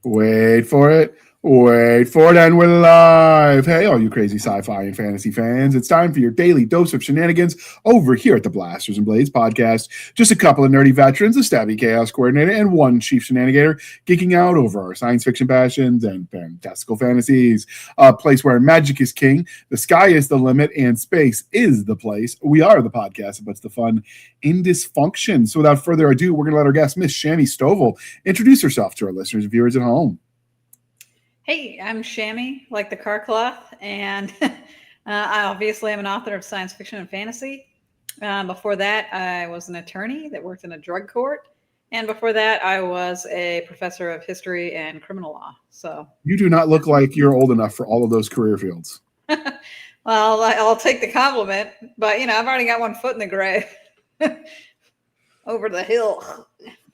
Wait for it. Wait for it, and we're live. Hey, all you crazy sci-fi and fantasy fans. It's time for your daily dose of shenanigans over here at the Blasters and Blades podcast. Just a couple of nerdy veterans, a stabby chaos coordinator, and one chief shenanigator geeking out over our science fiction passions and fantastical fantasies. A place where magic is king, the sky is the limit, and space is the place. We are the podcast that puts the fun in dysfunction. So without further ado, we're going to let our guest, Miss Shami Stovall, introduce herself to our listeners and viewers at home. Hey, I'm Shami, like the car cloth, and I obviously am an author of science fiction and fantasy. Before that, I was an attorney that worked in a drug court, and before that, I was a professor of history and criminal law. So you do not look like you're old enough for all of those career fields. Well, I'll take the compliment, but I've already got one foot in the grave over the hill.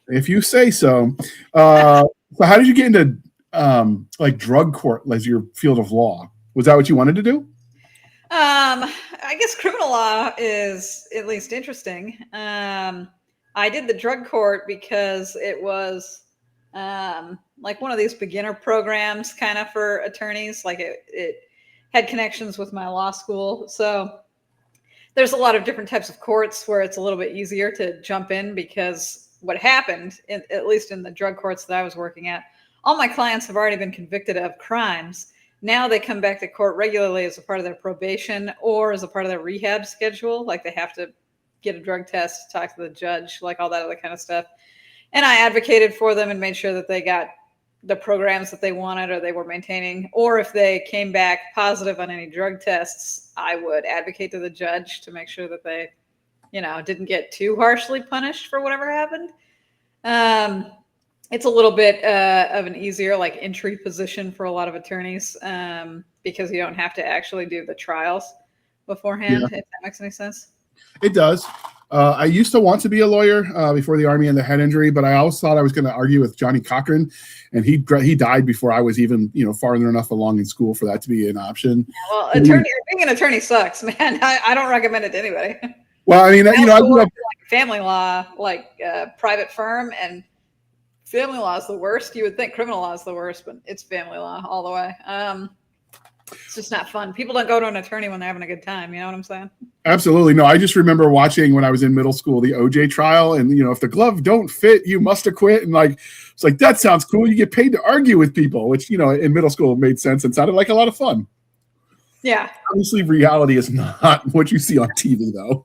If you say so. So how did you get into like drug court as your field of law? Was that what you wanted to do? I guess criminal law is at least interesting. I did the drug court because it was like one of these beginner programs kind of for attorneys. Like it had connections with my law school. So there's a lot of different types of courts where it's a little bit easier to jump in, because what happened, at least in the drug courts that I was working at, all my clients have already been convicted of crimes. Now they come back to court regularly as a part of their probation or as a part of their rehab schedule. Like they have to get a drug test, talk to the judge, like all that other kind of stuff. And I advocated for them and made sure that they got the programs that they wanted or they were maintaining. Or if they came back positive on any drug tests, I would advocate to the judge to make sure that they, didn't get too harshly punished for whatever happened. It's a little bit of an easier like entry position for a lot of attorneys because you don't have to actually do the trials beforehand, if that makes any sense. It does. I used to want to be a lawyer before the Army and the head injury, but I always thought I was going to argue with Johnny Cochran, and he died before I was even farther enough along in school for that to be an option. Yeah, well, being an attorney sucks, man. I don't recommend it to anybody. Well, I mean, I grew up like family law, like private firm, and family law is the worst. You would think criminal law is the worst, but it's family law all the way. It's just not fun. People don't go to an attorney when they're having a good time. You know what I'm saying? Absolutely. No, I just remember watching when I was in middle school, the OJ trial, and if the glove don't fit, you must acquit. And it's like, that sounds cool. You get paid to argue with people, which, in middle school made sense and sounded like a lot of fun. Yeah. Obviously, reality is not what you see on TV, though.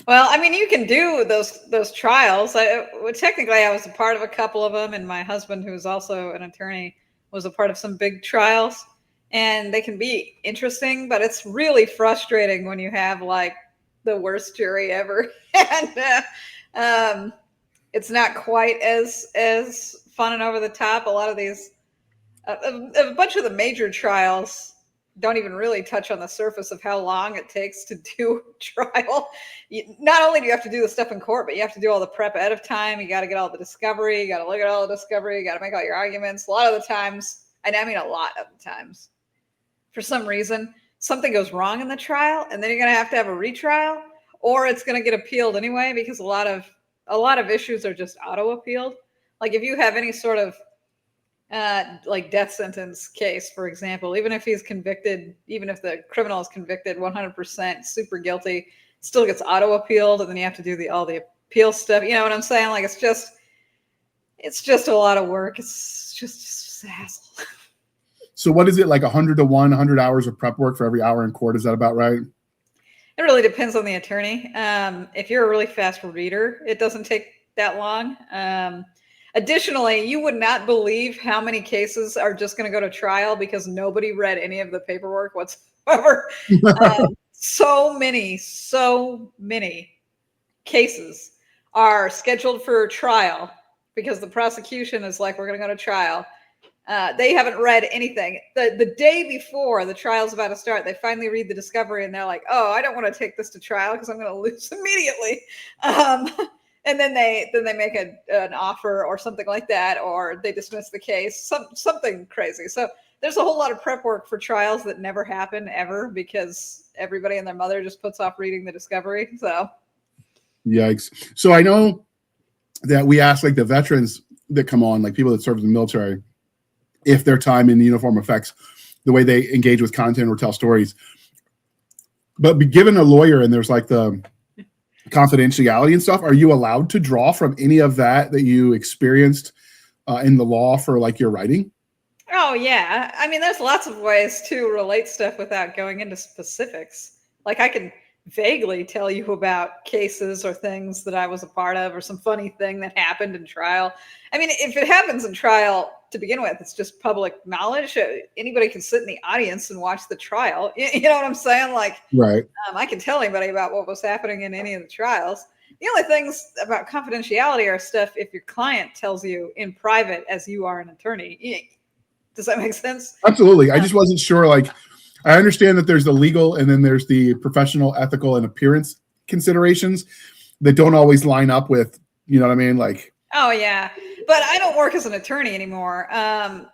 Well, I mean, you can do those trials. Technically, I was a part of a couple of them, and my husband, who's also an attorney, was a part of some big trials. And they can be interesting, but it's really frustrating when you have like the worst jury ever, and it's not quite as fun and over the top. A lot of these, a bunch of the major trials don't even really touch on the surface of how long it takes to do a trial. Not only do you have to do the stuff in court, but you have to do all the prep ahead of time. You got to get all the discovery. You got to look at all the discovery. You got to make all your arguments. A lot of the times, and I mean a lot of the times, for some reason, something goes wrong in the trial, and then you're going to have a retrial, or it's going to get appealed anyway, because a lot of issues are just auto appealed. Like if you have any sort of like death sentence case, for example, even if he's convicted, even if the criminal is convicted 100% super guilty, still gets auto appealed, and then you have to do all the appeal stuff. You know what I'm saying? Like it's just a lot of work. It's just a hassle. So what is it, like 100 to 100 hours of prep work for every hour in court? Is that about right? It really depends on the attorney. If you're a really fast reader, it doesn't take that long. Additionally, you would not believe how many cases are just going to go to trial because nobody read any of the paperwork whatsoever. So many cases are scheduled for trial because the prosecution is like, we're going to go to trial. They haven't read anything. The day before the trial's about to start, they finally read the discovery and they're like, oh, I don't want to take this to trial because I'm going to lose immediately. And then they make an offer or something like that, or they dismiss the case, something crazy. So there's a whole lot of prep work for trials that never happen ever because everybody and their mother just puts off reading the discovery. So, yikes. So I know that we ask like the veterans that come on, like people that serve in the military, if their time in uniform affects the way they engage with content or tell stories. But be given a lawyer and there's like the confidentiality and stuff, are you allowed to draw from any of that you experienced in the law for like your writing? Oh yeah. I mean, there's lots of ways to relate stuff without going into specifics. Like I can vaguely tell you about cases or things that I was a part of or some funny thing that happened in trial. I mean, if it happens in trial to begin with, it's just public knowledge. Anybody can sit in the audience and watch the trial. You know what I'm saying? Like, right. I can tell anybody about what was happening in any of the trials. The only things about confidentiality are stuff if your client tells you in private as you are an attorney. Does that make sense? Absolutely. I just wasn't sure. Like, I understand that there's the legal and then there's the professional, ethical, and appearance considerations that don't always line up with, you know what I mean? Like, oh yeah, but I don't work as an attorney anymore.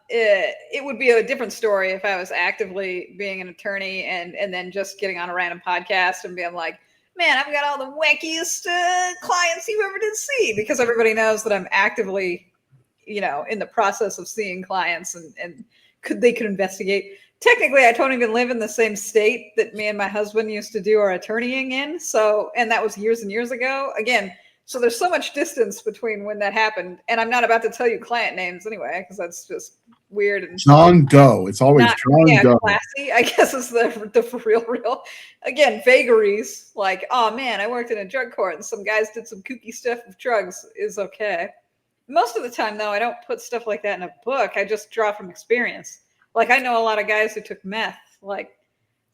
It would be a different story if I was actively being an attorney and then just getting on a random podcast and being like, man, I've got all the wackiest clients you ever did see, because everybody knows that I'm actively, you know, in the process of seeing clients and they could investigate. Technically, I don't even live in the same state that me and my husband used to do our attorneying in. So, and that was years and years ago. Again, so there's so much distance between when that happened. And I'm not about to tell you client names anyway, because that's just weird. And John Doe. It's always John Doe. Classy, I guess, is the real. Again, vagaries like, oh man, I worked in a drug court and some guys did some kooky stuff with drugs is okay. Most of the time, though, I don't put stuff like that in a book. I just draw from experience. Like, I know a lot of guys who took meth. Like,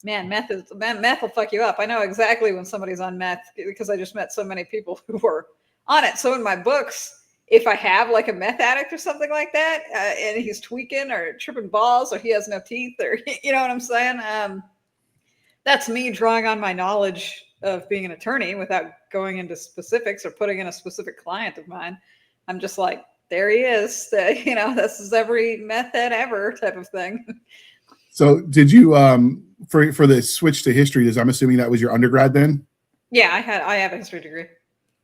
man, meth will fuck you up. I know exactly when somebody's on meth because I just met so many people who were on it. So in my books, if I have like a meth addict or something like that, and he's tweaking or tripping balls or he has no teeth or, you know what I'm saying? That's me drawing on my knowledge of being an attorney without going into specifics or putting in a specific client of mine. I'm just like, there he is. You know, this is every meth head ever type of thing. So did you, for the switch to history, I'm assuming that was your undergrad then? Yeah, I have a history degree.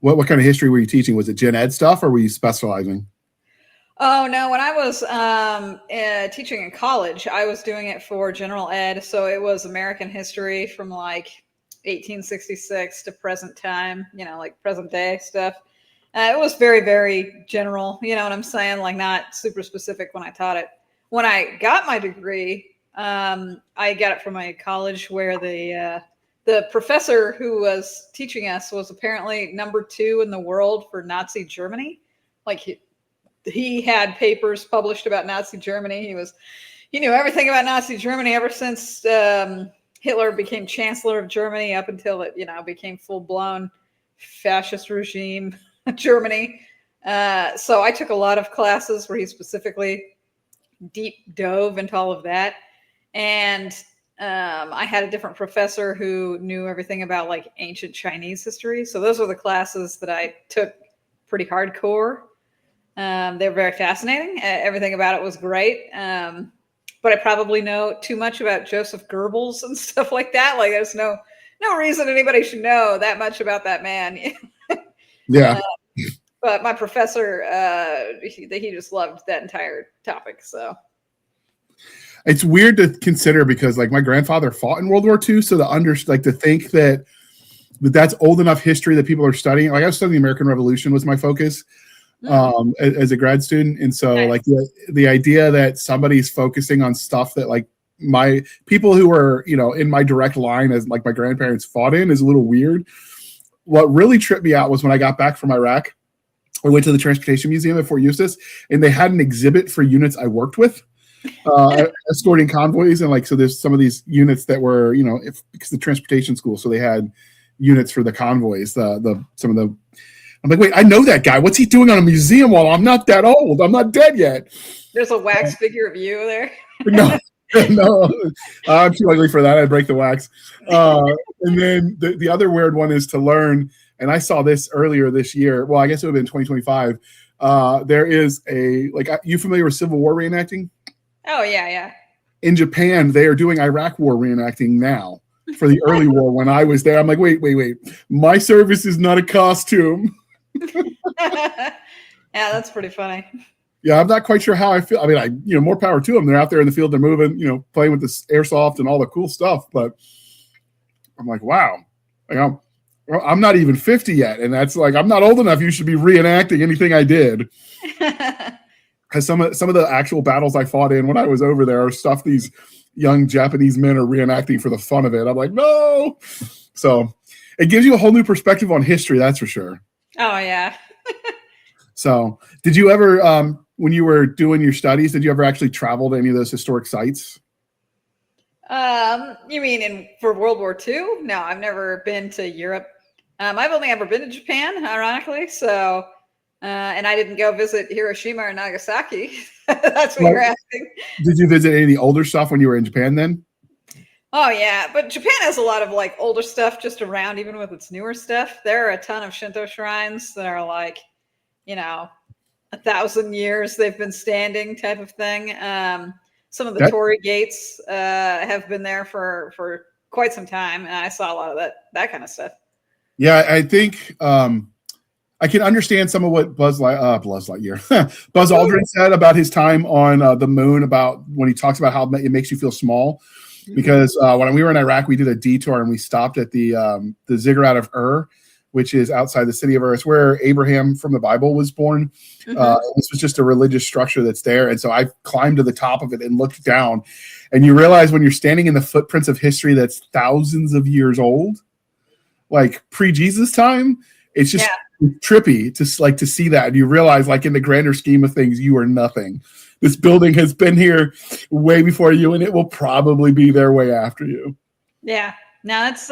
What kind of history were you teaching? Was it gen ed stuff or were you specializing? Oh, no. When I was teaching in college, I was doing it for general ed. So it was American history from like 1866 to present time, you know, like present day stuff. It was very, very general, you know what I'm saying? Like not super specific when I taught it. When I got my degree, I got it from my college where the professor who was teaching us was apparently number 2 in the world for Nazi Germany. Like he had papers published about Nazi Germany. He knew everything about Nazi Germany ever since Hitler became chancellor of Germany up until it, you know, became full-blown fascist regime Germany. So I took a lot of classes where he specifically deep dove into all of that. And I had a different professor who knew everything about like ancient Chinese history. So those were the classes that I took pretty hardcore. They were very fascinating. Everything about it was great. But I probably know too much about Joseph Goebbels and stuff like that. Like there's no reason anybody should know that much about that man. Yeah. But my professor, he just loved that entire topic. So it's weird to consider because like my grandfather fought in World War II. So to think that that's old enough history that people are studying. Like I was studying the American Revolution was my focus as a grad student. And so nice. Like the idea that somebody's focusing on stuff that like my people who are, you know, in my direct line as like my grandparents fought in is a little weird. What really tripped me out was when I got back from Iraq, I went to the Transportation Museum at Fort Eustis, and they had an exhibit for units I worked with, escorting convoys. And like, so there's some of these units that were, you know, because the transportation school, so they had units for the convoys. I'm like, wait, I know that guy. What's he doing on a museum wall? I'm not that old. I'm not dead yet. There's a wax figure of you there. No, I'm too ugly for that. I'd break the wax. And then the other weird one is to learn. And I saw this earlier this year. Well, I guess it would have been 2025. There is you familiar with Civil War reenacting? Oh, yeah. In Japan, they are doing Iraq War reenacting now for the early war when I was there. I'm like, wait. My service is not a costume. Yeah, that's pretty funny. Yeah, I'm not quite sure how I feel. I mean, more power to them. They're out there in the field, they're moving, playing with this airsoft and all the cool stuff. But I'm like, wow, I'm not even 50 yet, and that's like, I'm not old enough. You should be reenacting anything I did. Because some of the actual battles I fought in when I was over there are stuff these young Japanese men are reenacting for the fun of it. I'm like, no. So it gives you a whole new perspective on history, that's for sure. Oh yeah. So did you ever, when you were doing your studies, did you ever actually travel to any of those historic sites? You mean for World War II? No, I've never been to Europe. I've only ever been to Japan, ironically. So, and I didn't go visit Hiroshima or Nagasaki. That's what you're asking. Did you visit any of the older stuff when you were in Japan then? Oh yeah, but Japan has a lot of like older stuff just around, even with its newer stuff. There are a ton of Shinto shrines that are like, 1,000 years they've been standing type of thing. Some of the Torii gates have been there for quite some time, and I saw a lot of that kind of stuff. Yeah, I think I can understand some of what Buzz Lightyear, Buzz Aldrin said about his time on the moon, about when he talks about how it makes you feel small. Because when we were in Iraq, we did a detour and we stopped at the Ziggurat of Ur, which is outside the city of Ur. It's where Abraham from the Bible was born. This was just a religious structure that's there. And so I climbed to the top of it and looked down. And you realize when you're standing in the footprints of history that's thousands of years old, like pre-Jesus time, it's just trippy to see that. And you realize, like, in the grander scheme of things, you are nothing. This building has been here way before you, and it will probably be there way after you. Yeah. No, it's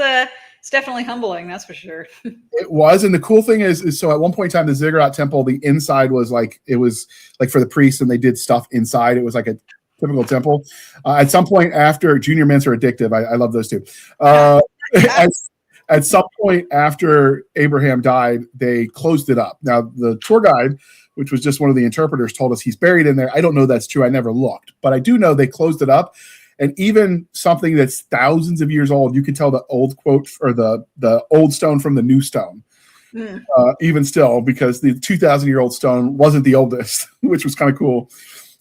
definitely humbling, that's for sure. It was. And the cool thing is so at one point in time, the Ziggurat temple, the inside was like, it was like for the priests, and they did stuff inside. It was like a typical temple. At some point after, junior mints are addictive. I love those two. At some point after Abraham died, they closed it up. Now, the tour guide, which was just one of the interpreters, told us he's buried in there. I don't know that's true. I never looked. But I do know they closed it up. And even something that's thousands of years old, you can tell the old quote or the old stone from the new stone. Even still, because the 2,000-year-old stone wasn't the oldest, which was kind of cool.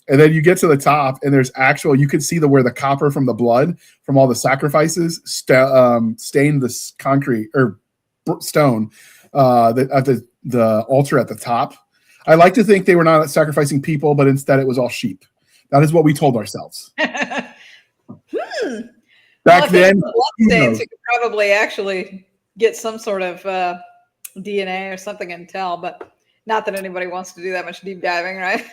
And then you get to the top, and there's you can see where the copper from the blood from all the sacrifices stained this concrete or stone at the altar at the top. I like to think they were not sacrificing people, but instead it was all sheep. That is what we told ourselves. Back then, you could probably actually get some sort of DNA or something and tell, but not that anybody wants to do that much deep diving, right?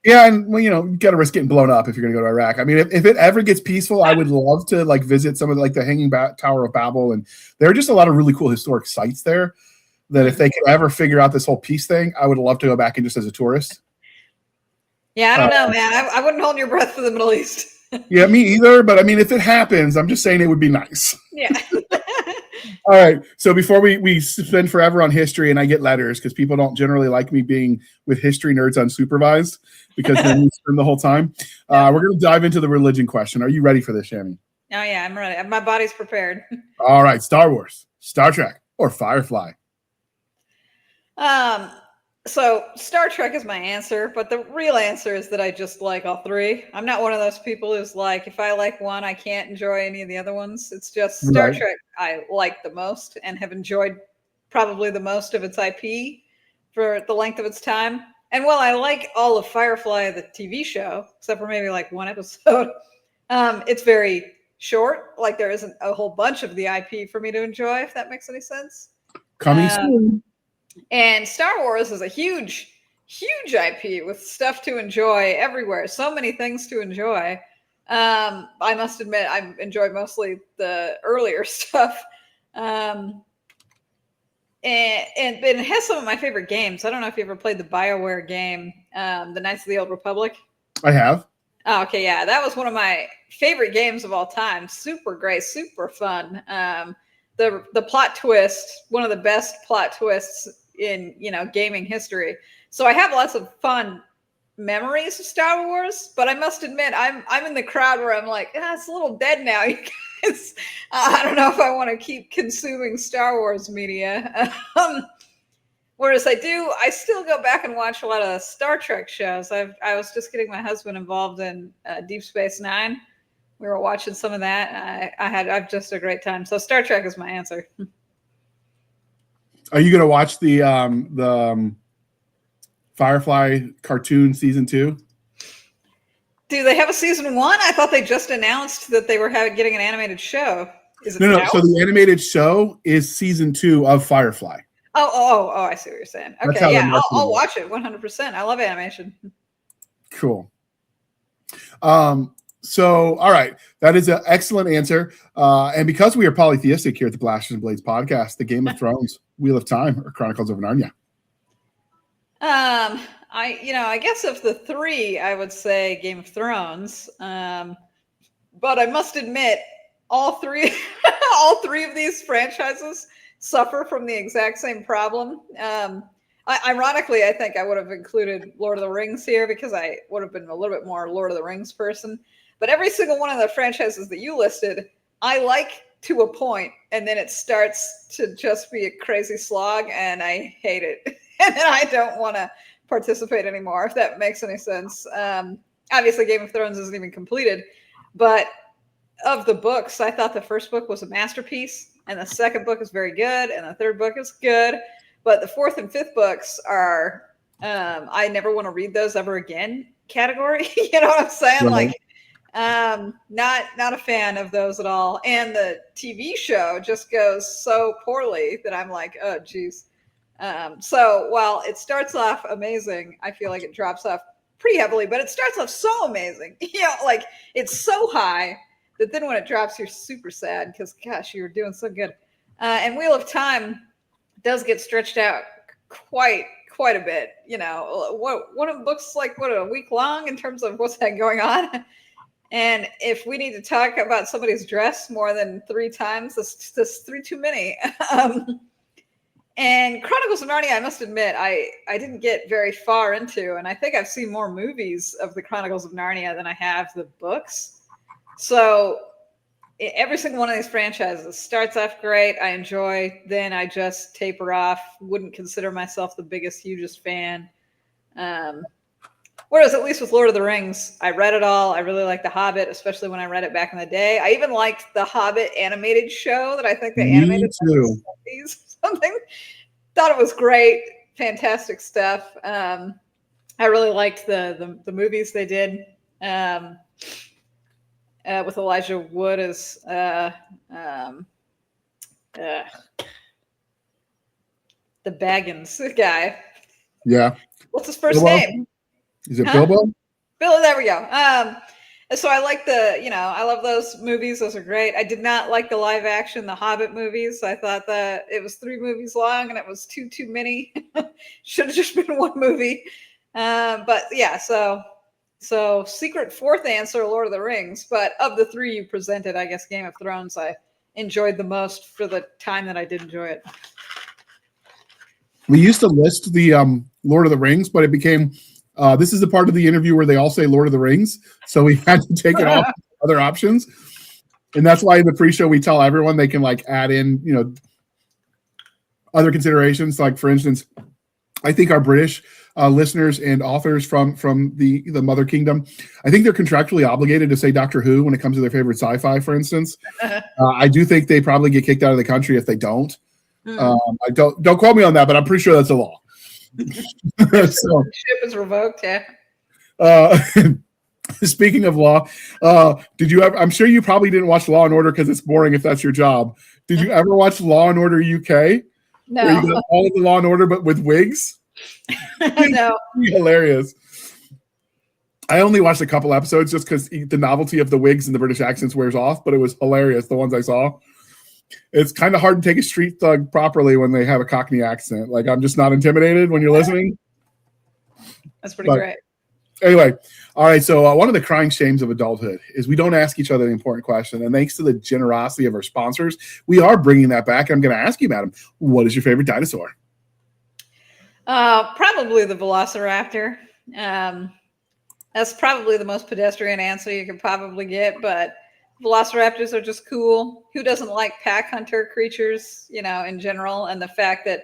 Yeah, and you got to risk getting blown up if you're going to go to Iraq. I mean, if it ever gets peaceful, I would love to visit some of the Hanging Tower of Babel, and there are just a lot of really cool historic sites there that if they could ever figure out this whole peace thing, I would love to go back and just as a tourist. Yeah, I don't know, man. I wouldn't hold your breath for the Middle East. Yeah, me either. But I mean, if it happens, I'm just saying it would be nice. Yeah. All right. So before we spend forever on history and I get letters because people don't generally like me being with history nerds unsupervised because then we spend the whole time. We're going to dive into the religion question. Are you ready for this, Shami? Oh, yeah, I'm ready. My body's prepared. All right. Star Wars, Star Trek, or Firefly? So Star Trek is my answer, but the real answer is that I just like all three. I'm not one of those people who's like, if I like one, I can't enjoy any of the other ones. It's just Star Trek I like the most and have enjoyed probably the most of its IP for the length of its time. And while I like all of Firefly, the TV show, except for maybe like one episode, it's very short. Like there isn't a whole bunch of the IP for me to enjoy, if that makes any sense. Coming soon. And Star Wars is a huge, huge IP with stuff to enjoy everywhere. So many things to enjoy. I must admit, I enjoyed mostly the earlier stuff. And it has some of my favorite games. I don't know if you ever played the BioWare game, the Knights of the Old Republic. I have. Oh, okay, yeah. That was one of my favorite games of all time. Super great, super fun. The plot twist, one of the best plot twists in gaming history. So I have lots of fun memories of Star Wars, but I must admit I'm in the crowd where I'm like, it's a little dead now, you guys. I don't know if I want to keep consuming Star Wars media. Whereas I still go back and watch a lot of Star Trek shows. I was just getting my husband involved in Deep Space Nine. We were watching some of that. I've just a great time. So Star Trek is my answer. Are you going to watch the Firefly cartoon season 2? Do they have a season 1? I thought they just announced that they were getting an animated show. Is it No. out? So the animated show is season 2 of Firefly. Oh! I see what you're saying. Okay, yeah, I'll watch it 100%. I love animation. Cool. So, all right, that is an excellent answer. And because we are polytheistic here at the Blasters and Blades podcast, the Game of Thrones, Wheel of Time, or Chronicles of Narnia. I guess of the 3, I would say Game of Thrones. But I must admit, all three of these franchises suffer from the exact same problem. Ironically, I think I would have included Lord of the Rings here because I would have been a little bit more Lord of the Rings person. But every single one of the franchises that you listed, I like to a point, and then it starts to just be a crazy slog, and I hate it. And then I don't want to participate anymore, if that makes any sense. Obviously, Game of Thrones isn't even completed, but of the books, I thought the first book was a masterpiece, and the second book is very good, and the third book is good. But the fourth and fifth books are, I never want to read those ever again category. You know what I'm saying? Right. Not a fan of those at all. And the TV show just goes so poorly that I'm like, oh, geez. So while it starts off amazing, I feel like it drops off pretty heavily, but it starts off so amazing. Like it's so high that then when it drops, you're super sad because, gosh, you were doing so good. And Wheel of Time does get stretched out quite a bit. One of the books a week long in terms of what's going on. And if we need to talk about somebody's dress more than 3 times, that's 3 too many. And Chronicles of Narnia, I must admit, I didn't get very far into, and I think I've seen more movies of the Chronicles of Narnia than I have the books. So every single one of these franchises starts off great. I enjoy, then I just taper off. Wouldn't consider myself the biggest, hugest fan. Whereas at least with Lord of the Rings, I read it all. I really liked The Hobbit, especially when I read it back in the day. I even liked the Hobbit animated show that I think they animated in the 70s or something. Thought it was great. Fantastic stuff. I really liked the movies they did with Elijah Wood as the Baggins guy. Yeah. What's his first name? Is it Bilbo? Bilbo, there we go. So I like I love those movies. Those are great. I did not like the live action, the Hobbit movies. I thought that it was 3 movies long and it was too many. Should have just been 1 movie. But yeah, so secret fourth answer, Lord of the Rings. But of the 3 you presented, I guess Game of Thrones I enjoyed the most for the time that I did enjoy it. We used to list the Lord of the Rings, but it became this is the part of the interview where they all say Lord of the Rings, so we had to take it off other options, and that's why in the pre-show we tell everyone they can add in other considerations. Like for instance, I think our British listeners and authors from the Mother Kingdom, I think they're contractually obligated to say Doctor Who when it comes to their favorite sci-fi, for instance. I do think they probably get kicked out of the country if they don't. I don't quote me on that, but I'm pretty sure that's a law. So, ship is revoked. Yeah. Speaking of law, did you ever? I'm sure you probably didn't watch Law and Order because it's boring if that's your job. Did you ever watch Law and Order UK? No. Where you got all of the Law and Order, but with wigs. No. Hilarious. I only watched a couple episodes just because the novelty of the wigs and the British accents wears off, but it was hilarious. The ones I saw. It's kind of hard to take a street thug properly when they have a Cockney accent. I'm just not intimidated when you're listening. That's pretty great. Anyway, all right. So one of the crying shames of adulthood is we don't ask each other the important question. And thanks to the generosity of our sponsors, we are bringing that back. I'm going to ask you, madam, what is your favorite dinosaur? Probably the Velociraptor. That's probably the most pedestrian answer you could probably get, but Velociraptors are just cool. Who doesn't like pack hunter creatures, in general? And the fact that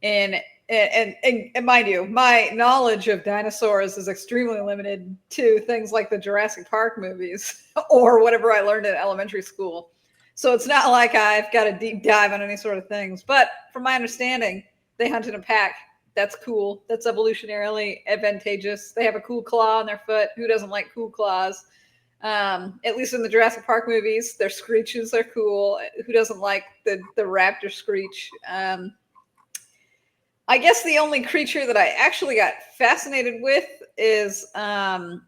in and mind you, my knowledge of dinosaurs is extremely limited to things like the Jurassic Park movies or whatever I learned in elementary school. So it's not like I've got a deep dive on any sort of things. But from my understanding, they hunt in a pack. That's cool. That's evolutionarily advantageous. They have a cool claw on their foot. Who doesn't like cool claws? At least in the Jurassic Park movies, their screeches are cool. Who doesn't like the raptor screech? I guess the only creature that I actually got fascinated with is, but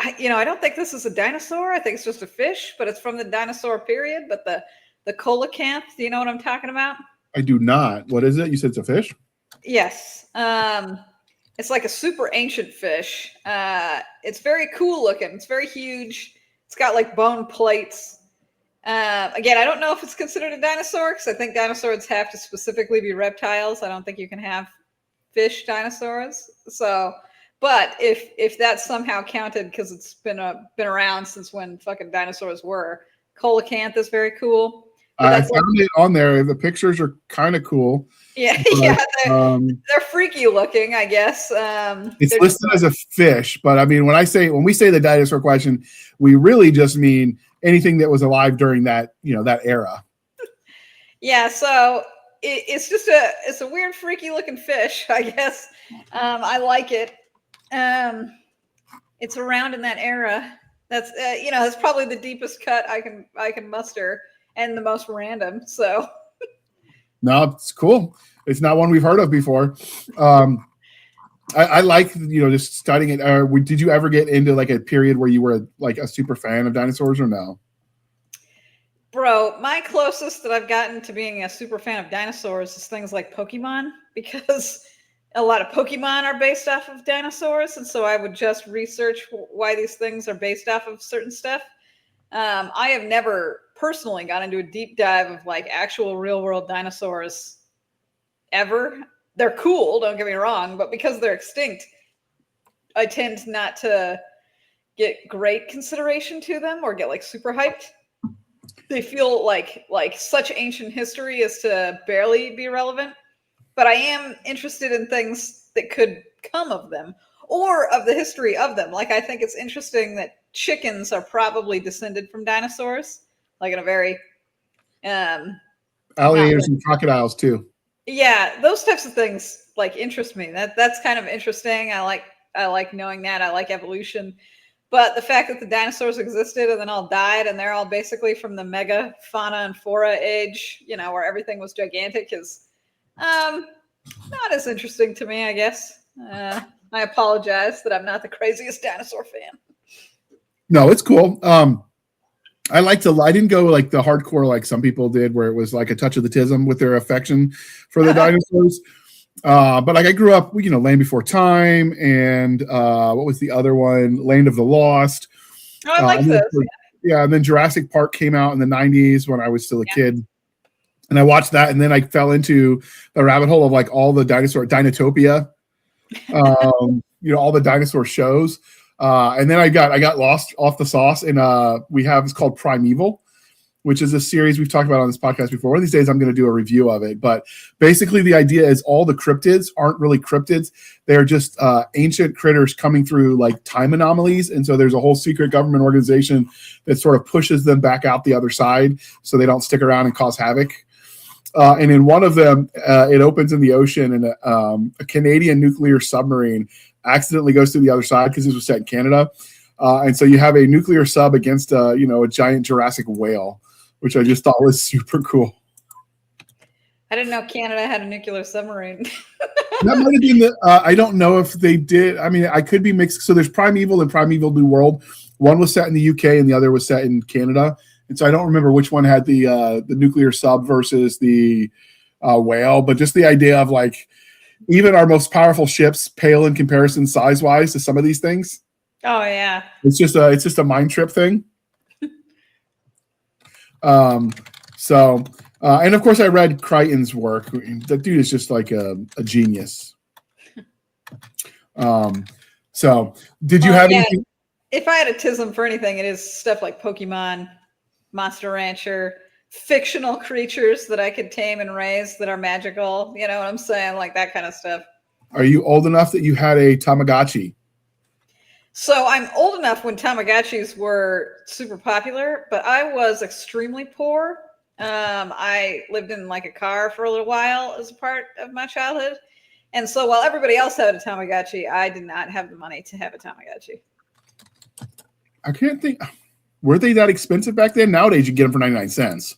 I don't think this is a dinosaur. I think it's just a fish, but it's from the dinosaur period. But the coelacanth, do you know what I'm talking about? I do not. What is it? You said it's a fish? Yes. It's like a super ancient fish. It's very cool looking. It's very huge. It's got like bone plates. Again, I don't know if it's considered a dinosaur because I think dinosaurs have to specifically be reptiles. I don't think you can have fish dinosaurs. So, but if that's somehow counted because it's been around since when fucking dinosaurs were, coelacanth is very cool. I found it on there. The pictures are kind of cool. Yeah, but, they're freaky looking, I guess. It's listed as a fish, but I mean, when we say the dinosaur question, we really just mean anything that was alive during that era. Yeah, so it's a weird, freaky looking fish, I guess. I like it. It's around in that era. That's that's probably the deepest cut I can muster and the most random. So no, it's cool. It's not one we've heard of before. I like just studying it. Did you ever get into like a period where you were like a super fan of dinosaurs or no? Bro, my closest that I've gotten to being a super fan of dinosaurs is things like Pokemon, because a lot of Pokemon are based off of dinosaurs, and so I would just research why these things are based off of certain stuff. I have never personally got into a deep dive of like actual real world dinosaurs ever. They're cool, don't get me wrong, but because they're extinct, I tend not to get great consideration to them or get like super hyped. They feel like such ancient history as to barely be relevant. But I am interested in things that could come of them or of the history of them. Like I think it's interesting that chickens are probably descended from dinosaurs, like in a very alligators and crocodiles too. Yeah, those types of things like interest me. That's kind of interesting. I like knowing that. I like evolution. But the fact that the dinosaurs existed and then all died and they're all basically from the mega fauna and flora age, where everything was gigantic, is not as interesting to me, I guess. I apologize that I'm not the craziest dinosaur fan. No, it's cool. I didn't go like the hardcore like some people did, where it was like a touch of the tism with their affection for the dinosaurs. But like I grew up, Land Before Time, and what was the other one? Land of the Lost. Oh, I like those. Yeah, and then Jurassic Park came out in the 90s when I was still a kid. And I watched that, and then I fell into the rabbit hole of like all the Dinotopia, all the dinosaur shows. And then I got lost off the sauce, and it's called Primeval, which is a series we've talked about on this podcast before. One of these days I'm going to do a review of it. But basically the idea is all the cryptids aren't really cryptids. They're just ancient critters coming through like time anomalies. And so there's a whole secret government organization that sort of pushes them back out the other side so they don't stick around and cause havoc. And in one of them, it opens in the ocean, and a Canadian nuclear submarine accidentally goes to the other side because this was set in Canada. And so you have a nuclear sub against a giant Jurassic whale, which I just thought was super cool. I didn't know Canada had a nuclear submarine. That might have been I don't know if they did. I mean, I could be mixed. So there's Primeval and Primeval New World. One was set in the UK and the other was set in Canada. And so I don't remember which one had the nuclear sub versus the whale, but just the idea of like even our most powerful ships pale in comparison size-wise to some of these things. Oh yeah, it's just a mind trip thing. And of course I read Crichton's work. That dude is just like a genius. So did you have anything? If I had a tism for anything, it is stuff like Pokemon, Monster Rancher, fictional creatures that I could tame and raise that are magical. You know what I'm saying? Like that kind of stuff. Are you old enough that you had a Tamagotchi? So I'm old enough when Tamagotchis were super popular, but I was extremely poor. I lived in like a car for a little while as a part of my childhood. And so while everybody else had a Tamagotchi, I did not have the money to have a Tamagotchi. I can't think. Were they that expensive back then? Nowadays, you get them for 99 cents.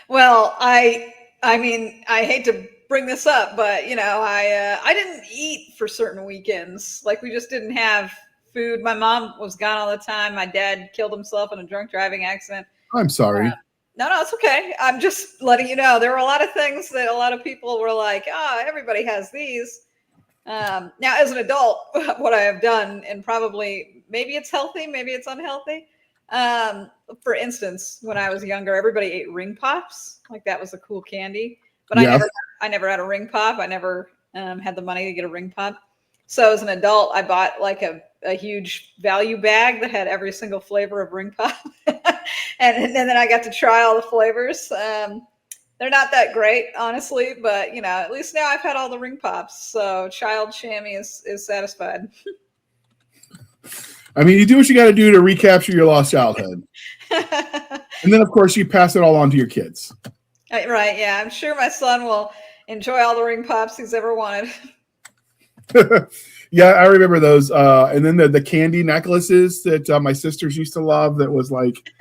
Well, I mean, I hate to bring this up, but you know, I didn't eat for certain weekends. Like we just didn't have food. My mom was gone all the time. My dad killed himself in a drunk driving accident. I'm sorry. No, it's okay. I'm just letting you know there were a lot of things that a lot of people were like, everybody has these. Now, as an adult, what I have done, and probably maybe it's healthy, maybe it's unhealthy. For instance, when I was younger, everybody ate ring pops. Like that was a cool candy. But Yeah. I never had a ring pop. I never had the money to get a ring pop. So as an adult, I bought like a huge value bag that had every single flavor of ring pop. and then I got to try all the flavors. They're not that great, honestly, but you know, at least now I've had all the ring pops. So child Shami is satisfied. I mean, you do what you got to do to recapture your lost childhood. And then, of course, you pass it all on to your kids. Right, yeah. I'm sure my son will enjoy all the ring pops he's ever wanted. Yeah, I remember those. And then the candy necklaces that my sisters used to love that was like,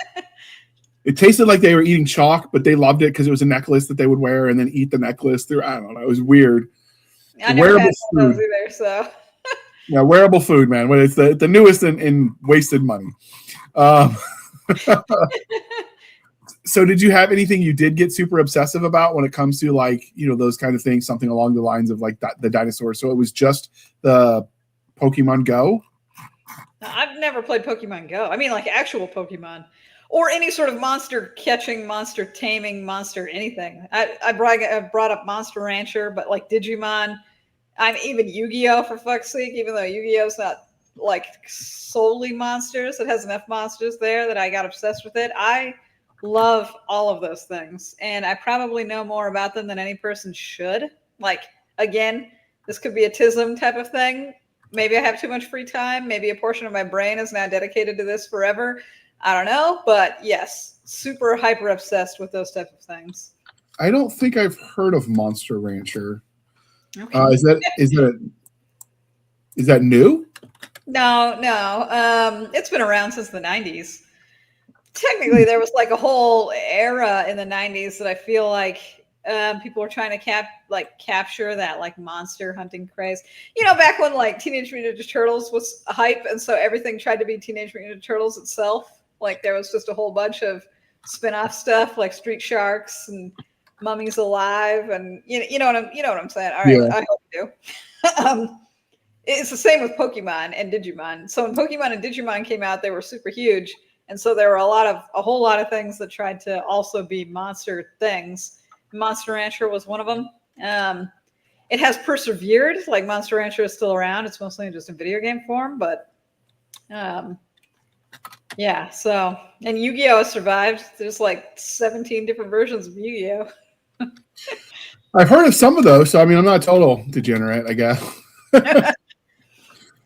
it tasted like they were eating chalk, but they loved it because it was a necklace that they would wear and then eat the necklace through. I don't know. It was weird. I never had those either, so. Yeah, wearable food, man. But it's the newest in wasted money. So did you have anything you did get super obsessive about when it comes to like, you know, those kind of things, something along the lines of like the dinosaurs? So it was just the Pokemon Go? I've never played Pokemon Go. I mean, like actual Pokemon or any sort of monster catching, monster taming, monster anything. I brought up Monster Rancher, but like Digimon, I'm even Yu-Gi-Oh for fuck's sake, even though Yu-Gi-Oh's not like solely monsters. It has enough monsters there that I got obsessed with it. I love all of those things, and I probably know more about them than any person should. Like, again, this could be a tism type of thing. Maybe I have too much free time. Maybe a portion of my brain is now dedicated to this forever. I don't know, but yes, super hyper obsessed with those type of things. I don't think I've heard of Monster Rancher. Okay. Is that new? No. It's been around since the 90s. Technically, there was like a whole era in the 90s that I feel like people were trying to capture that like monster hunting craze. You know, back when like Teenage Mutant Ninja Turtles was a hype, and so everything tried to be Teenage Mutant Ninja Turtles itself. Like there was just a whole bunch of spin-off stuff like Street Sharks and Mummies Alive, and you know what I'm saying. All right, yeah. I hope you do. It's the same with Pokemon and Digimon. So when Pokemon and Digimon came out, they were super huge. And so there were a whole lot of things that tried to also be monster things. Monster Rancher was one of them. It has persevered. Like Monster Rancher is still around. It's mostly just in video game form, but yeah. So, and Yu-Gi-Oh has survived. There's like 17 different versions of Yu-Gi-Oh. I've heard of some of those. So I mean, I'm not a total degenerate, I guess.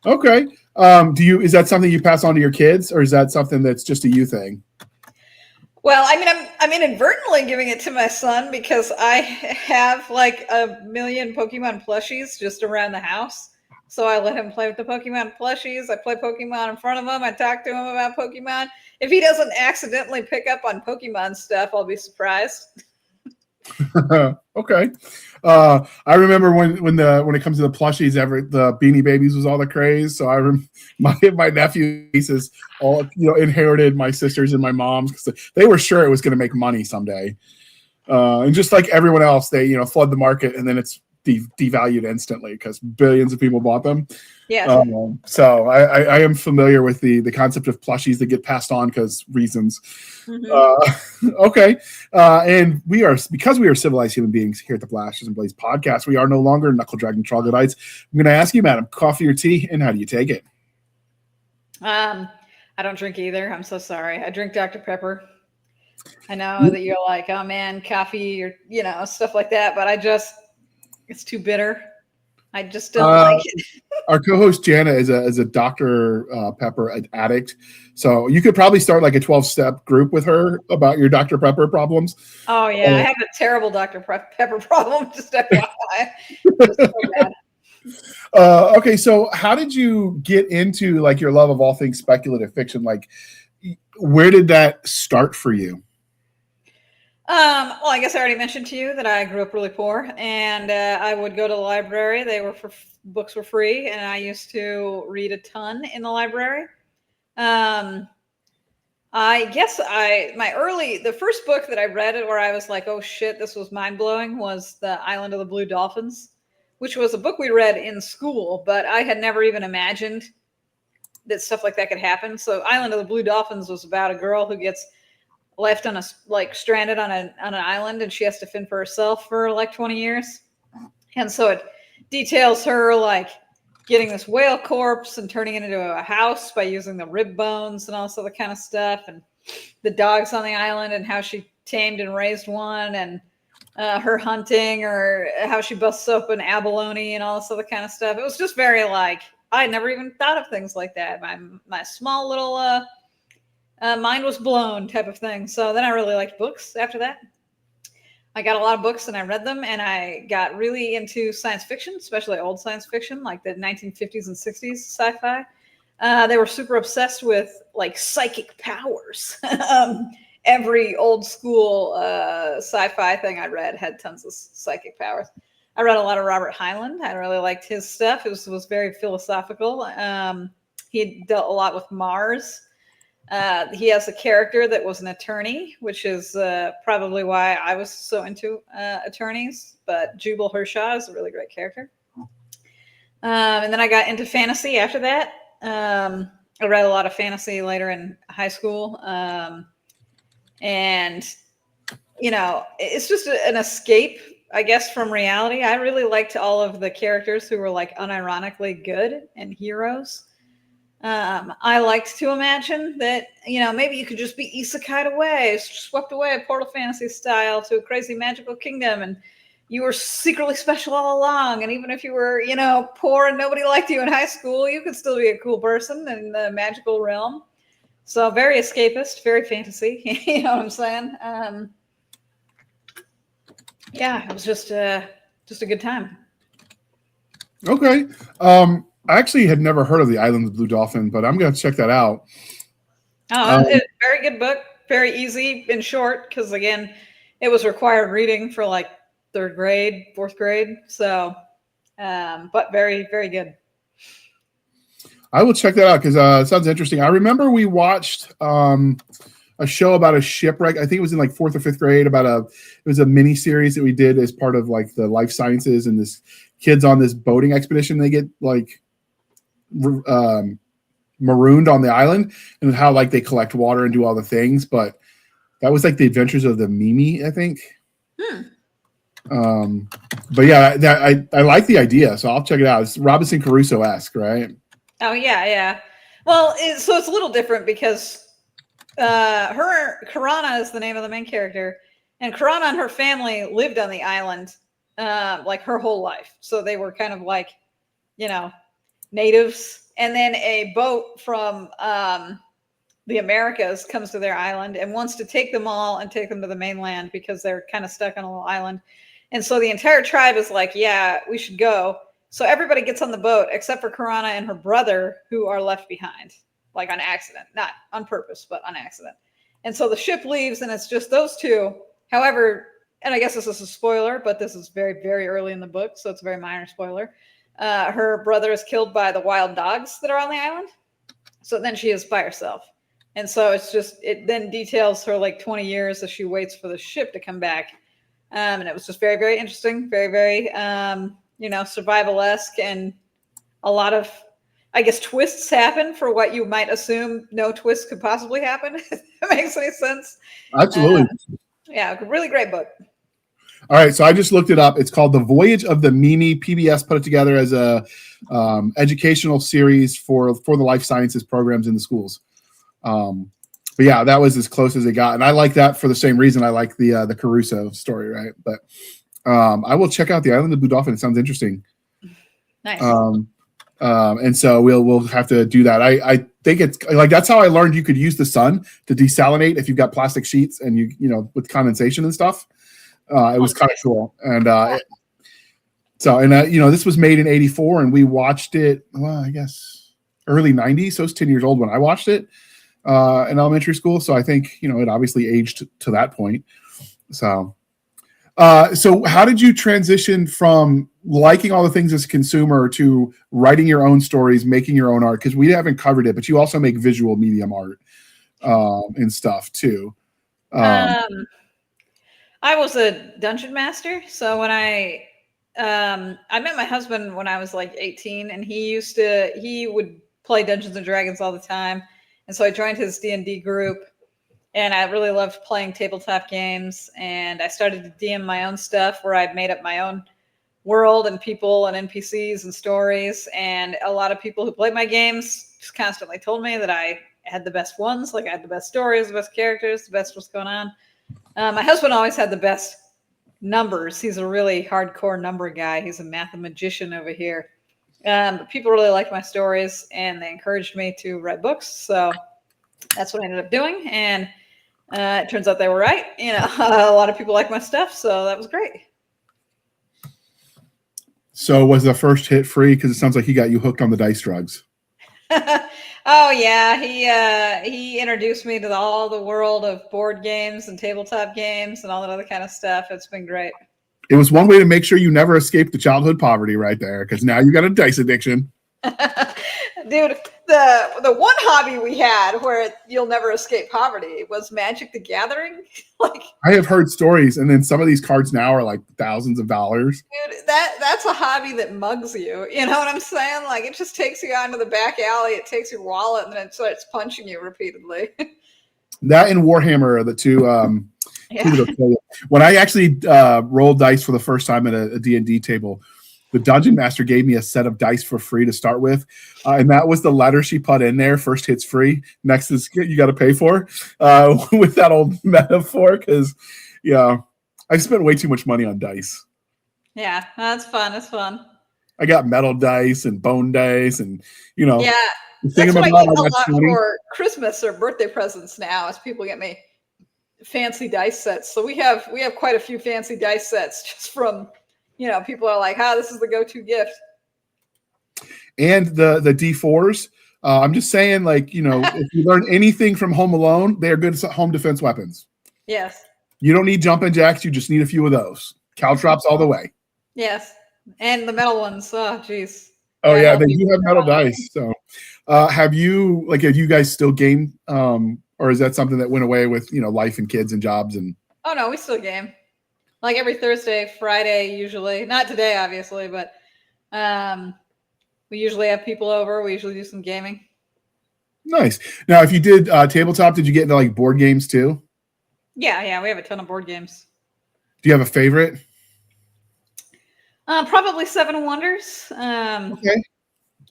Okay. Is that something you pass on to your kids, or is that something that's just a you thing? Well, I mean, I'm inadvertently giving it to my son because I have like a million Pokemon plushies just around the house. So I let him play with the Pokemon plushies. I play Pokemon in front of him. I talk to him about Pokemon. If he doesn't accidentally pick up on Pokemon stuff, I'll be surprised. Okay. I remember when it comes to the plushies, the Beanie Babies was all the craze. So my nephews all inherited my sisters and my mom's because they were sure it was going to make money someday. And just like everyone else, they flood the market and then it's devalued instantly because billions of people bought them. Yeah. So I am familiar with the concept of plushies that get passed on because reasons. Mm-hmm. Okay. And because we are civilized human beings here at the Blasters and Blades podcast, we are no longer knuckle dragging troglodytes. I'm going to ask you, madam, coffee or tea, and how do you take it? I don't drink either. I'm so sorry. I drink Dr. Pepper. I know that you're like, oh man, coffee or, stuff like that. But it's too bitter. I just don't like it. Our co-host Jana is a Dr. Pepper addict, so you could probably start like a 12-step group with her about your Dr. Pepper problems. Oh yeah, I have a terrible Dr. Pepper problem. Just FYI, just so bad. Okay, so how did you get into like your love of all things speculative fiction? Like, where did that start for you? Well, I guess I already mentioned to you that I grew up really poor, and I would go to the library. Books were free, and I used to read a ton in the library. I guess the first book that I read where I was like, oh shit, this was mind blowing, was The Island of the Blue Dolphins, which was a book we read in school, but I had never even imagined that stuff like that could happen. So Island of the Blue Dolphins was about a girl who gets left stranded on an island, and she has to fend for herself for like 20 years. And so it details her like getting this whale corpse and turning it into a house by using the rib bones and all this other kind of stuff, and the dogs on the island and how she tamed and raised one, and her hunting, or how she busts open abalone and all this other kind of stuff. It was just very like, I never even thought of things like that. My small little mind was blown type of thing. So then I really liked books after that. I got a lot of books and I read them, and I got really into science fiction, especially old science fiction, like the 1950s and 60s sci-fi. They were super obsessed with like psychic powers. Every old school sci-fi thing I read had tons of psychic powers. I read a lot of Robert Heinlein. I really liked his stuff. It was very philosophical. He dealt a lot with Mars. He has a character that was an attorney, which is probably why I was so into attorneys. But Jubal Hershaw is a really great character. And then I got into fantasy after that. I read a lot of fantasy later in high school. And, it's just an escape, I guess, from reality. I really liked all of the characters who were like unironically good and heroes. I liked to imagine that, maybe you could just be isekai'd away, swept away Portal Fantasy style to a crazy magical kingdom, and you were secretly special all along. And even if you were, poor and nobody liked you in high school, you could still be a cool person in the magical realm. So very escapist, very fantasy. You know what I'm saying? Yeah, it was just a good time. Okay. I actually had never heard of The Island of the Blue Dolphin, but I'm going to check that out. Oh, it's a very good book. Very easy and short, because, again, it was required reading for, like, 3rd grade, 4th grade. So, but very, very good. I will check that out because it sounds interesting. I remember we watched a show about a shipwreck. I think it was in, like, 4th or 5th grade. It was a mini series that we did as part of, like, the life sciences, and this kids on this boating expedition. They get, like, marooned on the island, and how like they collect water and do all the things. But that was like the Adventures of the Mimi, I think. But yeah, I like the idea, so I'll check it out. It's Robinson Crusoe-esque, right? Oh yeah. Well, so it's a little different because Karana is the name of the main character, and Karana and her family lived on the island like her whole life. So they were kind of like, natives. And then a boat from the Americas comes to their island and wants to take them all and take them to the mainland because they're kind of stuck on a little island. And so the entire tribe is like, yeah, we should go. So everybody gets on the boat except for Karana and her brother, who are left behind, like on accident, not on purpose, but on accident. And so the ship leaves and it's just those two. However, and I guess this is a spoiler, but this is very, very early in the book, so it's a very minor spoiler. Her brother is killed by the wild dogs that are on the island. So then she is by herself. And so it then details her like 20 years as she waits for the ship to come back. And it was just very, very interesting, very, very, survival-esque, and a lot of, I guess, twists happen for what you might assume no twist could possibly happen. If that makes any sense. Absolutely. Yeah, really great book. All right, so I just looked it up. It's called The Voyage of the Mimi. PBS put it together as a educational series for the life sciences programs in the schools. But yeah, that was as close as it got, and I like that for the same reason I like the Caruso story, right? But I will check out the Island of Blue Dolphin. It sounds interesting. Nice. And so we'll have to do that. I think it's like that's how I learned you could use the sun to desalinate if you've got plastic sheets and you know with condensation and stuff. It was kind of cool, and you know this was made in '84, and we watched it. Well, I guess early '90s, so I was 10 years old when I watched it in elementary school. So I think you know it obviously aged to that point. So how did you transition from liking all the things as a consumer to writing your own stories, making your own art? Because we haven't covered it, but you also make visual medium art and stuff too. I was a dungeon master. So when I met my husband when I was like 18, and he would play Dungeons and Dragons all the time. And so I joined his D&D group. And I really loved playing tabletop games, and I started to DM my own stuff where I made up my own world and people and NPCs and stories. And a lot of people who played my games just constantly told me that I had the best ones, like I had the best stories, the best characters, the best what's going on. My husband always had the best numbers. He's a really hardcore number guy. He's a mathematician over here. But people really liked my stories, and they encouraged me to write books. So that's what I ended up doing. And it turns out they were right. You know, a lot of people like my stuff, so that was great. So was the first hit free? Because it sounds like he got you hooked on the dice drugs. Oh yeah, he introduced me to all the world of board games and tabletop games and all that other kind of stuff. It's been great. It was one way to make sure you never escaped the childhood poverty right there, because now you got a dice addiction. Dude, the one hobby we had where you'll never escape poverty was Magic the Gathering. Like, I have heard stories, and then some of these cards now are like thousands of dollars. Dude, that's a hobby that mugs you. You know what I'm saying? Like, it just takes you out into the back alley, it takes your wallet, and then it starts punching you repeatedly. That and Warhammer are the two. When I actually rolled dice for the first time at a D&D table, the dungeon master gave me a set of dice for free to start with. And that was the letter she put in there. First hit's free. Next is you got to pay for, with that old metaphor. Because, yeah, I spent way too much money on dice. Yeah, that's fun. It's fun. I got metal dice and bone dice and, you know. Yeah, that's what I get a lot for Christmas or birthday presents now as people get me fancy dice sets. So we have quite a few fancy dice sets just from, you know, people are like, this is the go-to gift. And the D4s, I'm just saying, like, you know, if you learn anything from Home Alone, they are good home defense weapons. Yes. You don't need jumping jacks. You just need a few of those. Caltrops all the way. Yes. And the metal ones. Oh, geez. Oh, yeah, they do have metal dice. So have you guys still game, or is that something that went away with, you know, life and kids and jobs? And Oh, no, we still game. Like every Thursday, Friday, usually. Not today, obviously, but we usually have people over. We usually do some gaming. Nice. Now, if you did tabletop, did you get into like board games too? Yeah, we have a ton of board games. Do you have a favorite? Probably Seven Wonders. Okay.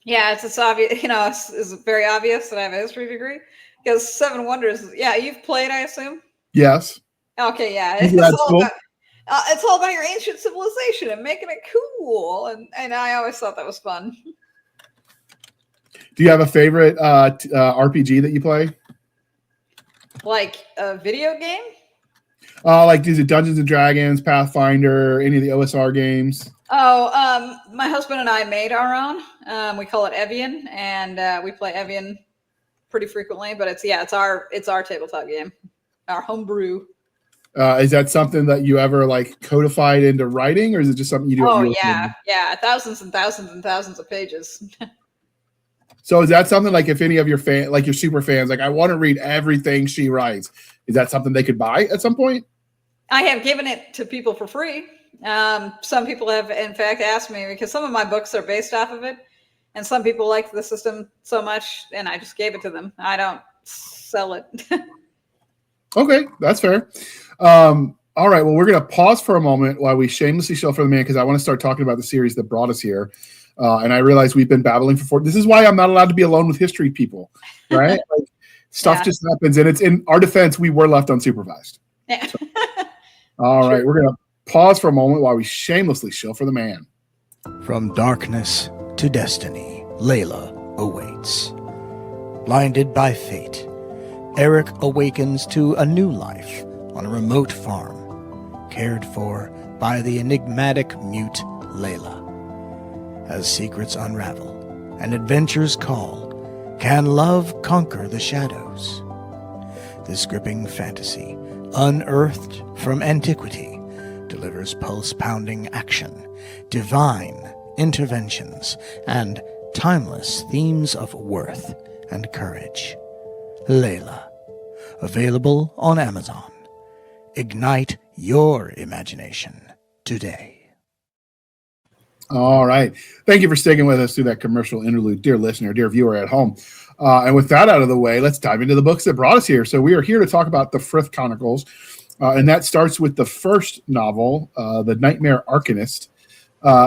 Yeah, it's obvious. You know, it's very obvious that I have a history degree because Seven Wonders. Yeah, you've played, I assume. Yes. Okay. Yeah. It's all about your ancient civilization and making it cool, and I always thought that was fun. Do you have a favorite RPG that you play? Like a video game? Like is it Dungeons and Dragons, Pathfinder, any of the OSR games? Oh, my husband and I made our own. We call it Evian, and we play Evian pretty frequently. But it's our tabletop game, our homebrew. Is that something that you ever like codified into writing, or is it just something you do? Oh yeah, thousands and thousands and thousands of pages. So is that something like if any of your your super fans, like I want to read everything she writes, is that something they could buy at some point? I have given it to people for free. Some people have, in fact, asked me because some of my books are based off of it, and some people like the system so much, and I just gave it to them. I don't sell it. Okay, that's fair. All right, well, we're going to pause for a moment while we shamelessly shell for the man because I want to start talking about the series that brought us here. And I realize we've been babbling for 4. This is why I'm not allowed to be alone with history people, right? Stuff just happens, and it's in our defense. We were left unsupervised. Yeah. So, all right, we're gonna pause for a moment while we shamelessly shill for the man. From darkness to destiny, Layla awaits. Blinded by fate, Eric awakens to a new life on a remote farm, cared for by the enigmatic mute Layla. As secrets unravel and adventures call, can love conquer the shadows? This gripping fantasy, unearthed from antiquity, delivers pulse-pounding action, divine interventions, and timeless themes of worth and courage. Layla, available on Amazon. Ignite your imagination today. All right. Thank you for sticking with us through that commercial interlude, dear listener, dear viewer at home. And with that out of the way, let's dive into the books that brought us here. So we are here to talk about the Frith Chronicles, and that starts with the first novel, The Knightmare Arcanist.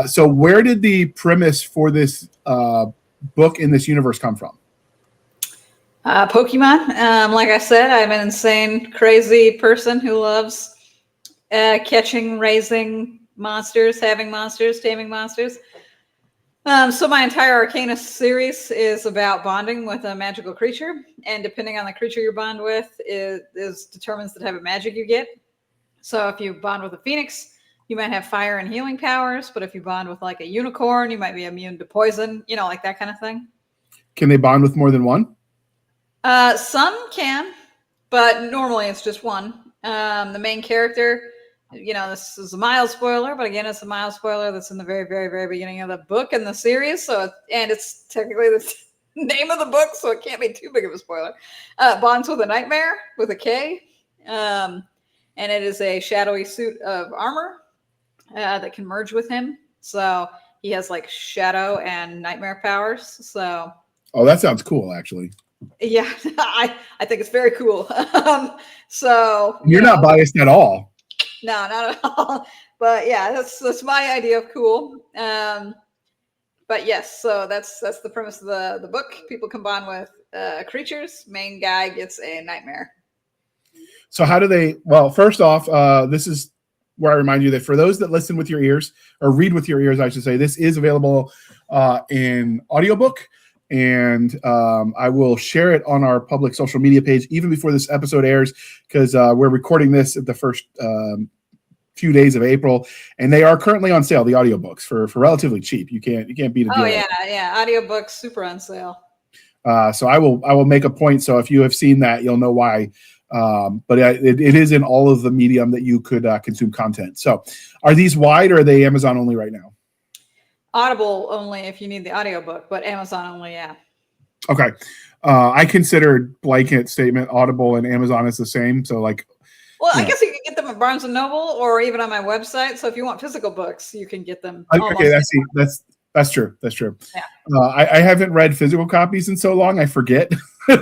So where did the premise for this book in this universe come from? Pokemon. Like I said, I'm an insane, crazy person who loves catching, raising monsters, having monsters, taming monsters. So my entire Arcanist series is about bonding with a magical creature, and depending on the creature you bond with, is determines the type of magic you get. So if you bond with a phoenix, you might have fire and healing powers, but if you bond with like a unicorn, you might be immune to poison, like that kind of thing. Can they bond with more than one? Some can, but normally it's just one. The main character, this is a mild spoiler, but again, it's a mild spoiler that's in the very, very, very beginning of the book and the series. And it's technically the name of the book, so it can't be too big of a spoiler. Bonds with a nightmare with a K. And it is a shadowy suit of armor that can merge with him. So he has like shadow and nightmare powers. So. Oh, that sounds cool, actually. Yeah, I think it's very cool. So you're not biased at all. No, not at all. But yeah, that's my idea of cool. But yes, so that's the premise of the book. People combine with creatures. Main guy gets a nightmare. So how do they? Well, first off, this is where I remind you that for those that listen with your ears or read with your ears, I should say, this is available in audiobook. And I will share it on our public social media page even before this episode airs, because we're recording this at the first few days of April, and they are currently on sale. The audiobooks for relatively cheap. You can't beat a deal. Oh yeah, audiobooks super on sale. So I will make a point. So if you have seen that, you'll know why. But it is in all of the medium that you could consume content. So are these wide, or are they Amazon only right now? Audible only if you need the audiobook, but Amazon only, yeah. Okay. I considered blanket statement Audible and Amazon is the same. So I guess you can get them at Barnes & Noble or even on my website. So if you want physical books, you can get them. Okay, that's true. That's true. Yeah. I haven't read physical copies in so long, I forget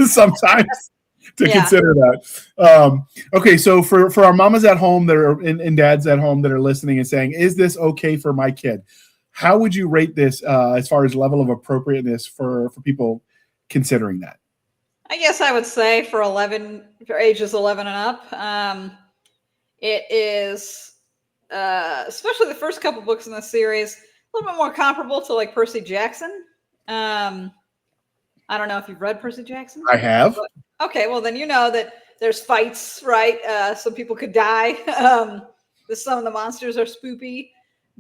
sometimes to consider that. Okay, so for our mamas at home that are and dads at home that are listening and saying, is this okay for my kid? How would you rate this as far as level of appropriateness for people considering that? I guess I would say for ages 11 and up, it is, especially the first couple books in the series, a little bit more comparable to like Percy Jackson. I don't know if you've read Percy Jackson. I have. Okay, well then you know that there's fights, right? Some people could die. Some of the monsters are spoopy.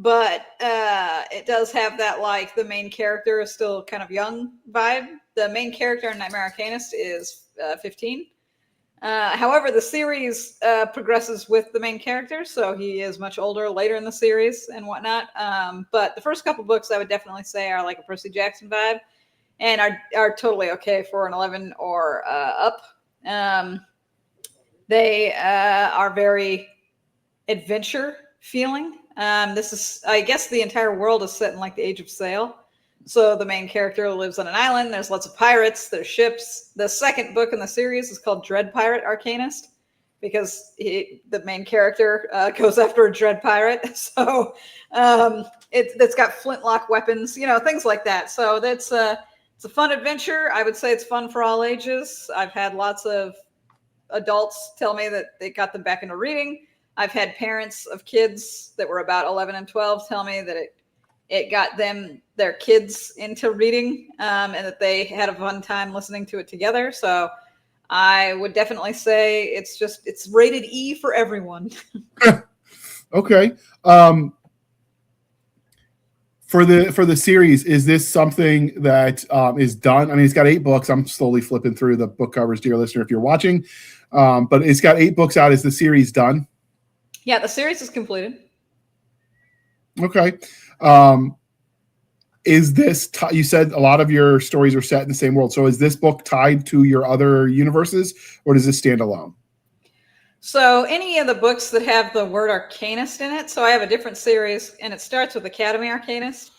But it does have that, like, the main character is still kind of young vibe. The main character in Knightmare Arcanist is 15. However, the series progresses with the main character, so he is much older later in the series and whatnot. But the first couple books I would definitely say are like a Percy Jackson vibe and are totally okay for an 11 or up. They are very adventure feeling. This is, I guess the entire world is set in like the Age of Sail. So the main character lives on an island. There's lots of pirates. There's ships. The second book in the series is called Dread Pirate Arcanist because the main character goes after a dread pirate. So it's got flintlock weapons, things like that. So that's It's a fun adventure. I would say it's fun for all ages. I've had lots of adults tell me that they got them back into reading. I've had parents of kids that were about 11 and 12 tell me that it got their kids into reading, and that they had a fun time listening to it together. So I would definitely say it's rated E for everyone. Okay. For the series, is this something that is done? I mean, it's got 8 books. I'm slowly flipping through the book covers, dear listener, if you're watching. But it's got 8 books out. Is the series done? Yeah, the series is completed. Okay. Is this you said a lot of your stories are set in the same world. So is this book tied to your other universes, or does this stand alone? So any of the books that have the word Arcanist in it, so I have a different series, and it starts with Academy Arcanist.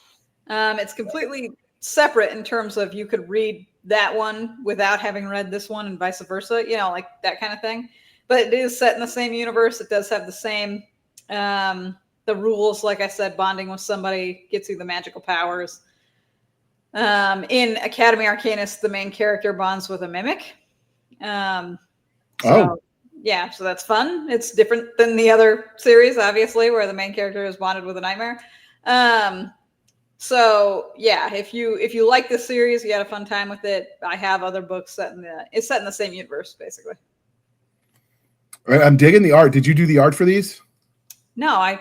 It's completely separate in terms of you could read that one without having read this one and vice versa, like that kind of thing. But it is set in the same universe. It does have the same, the rules, like I said, bonding with somebody gets you the magical powers. In Academy Arcanist, the main character bonds with a mimic. Yeah, so that's fun. It's different than the other series, obviously, where the main character is bonded with a nightmare. So yeah, if you like this series, you had a fun time with it. I have other books it's set in the same universe, basically. I'm digging the art. Did you do the art for these? No, I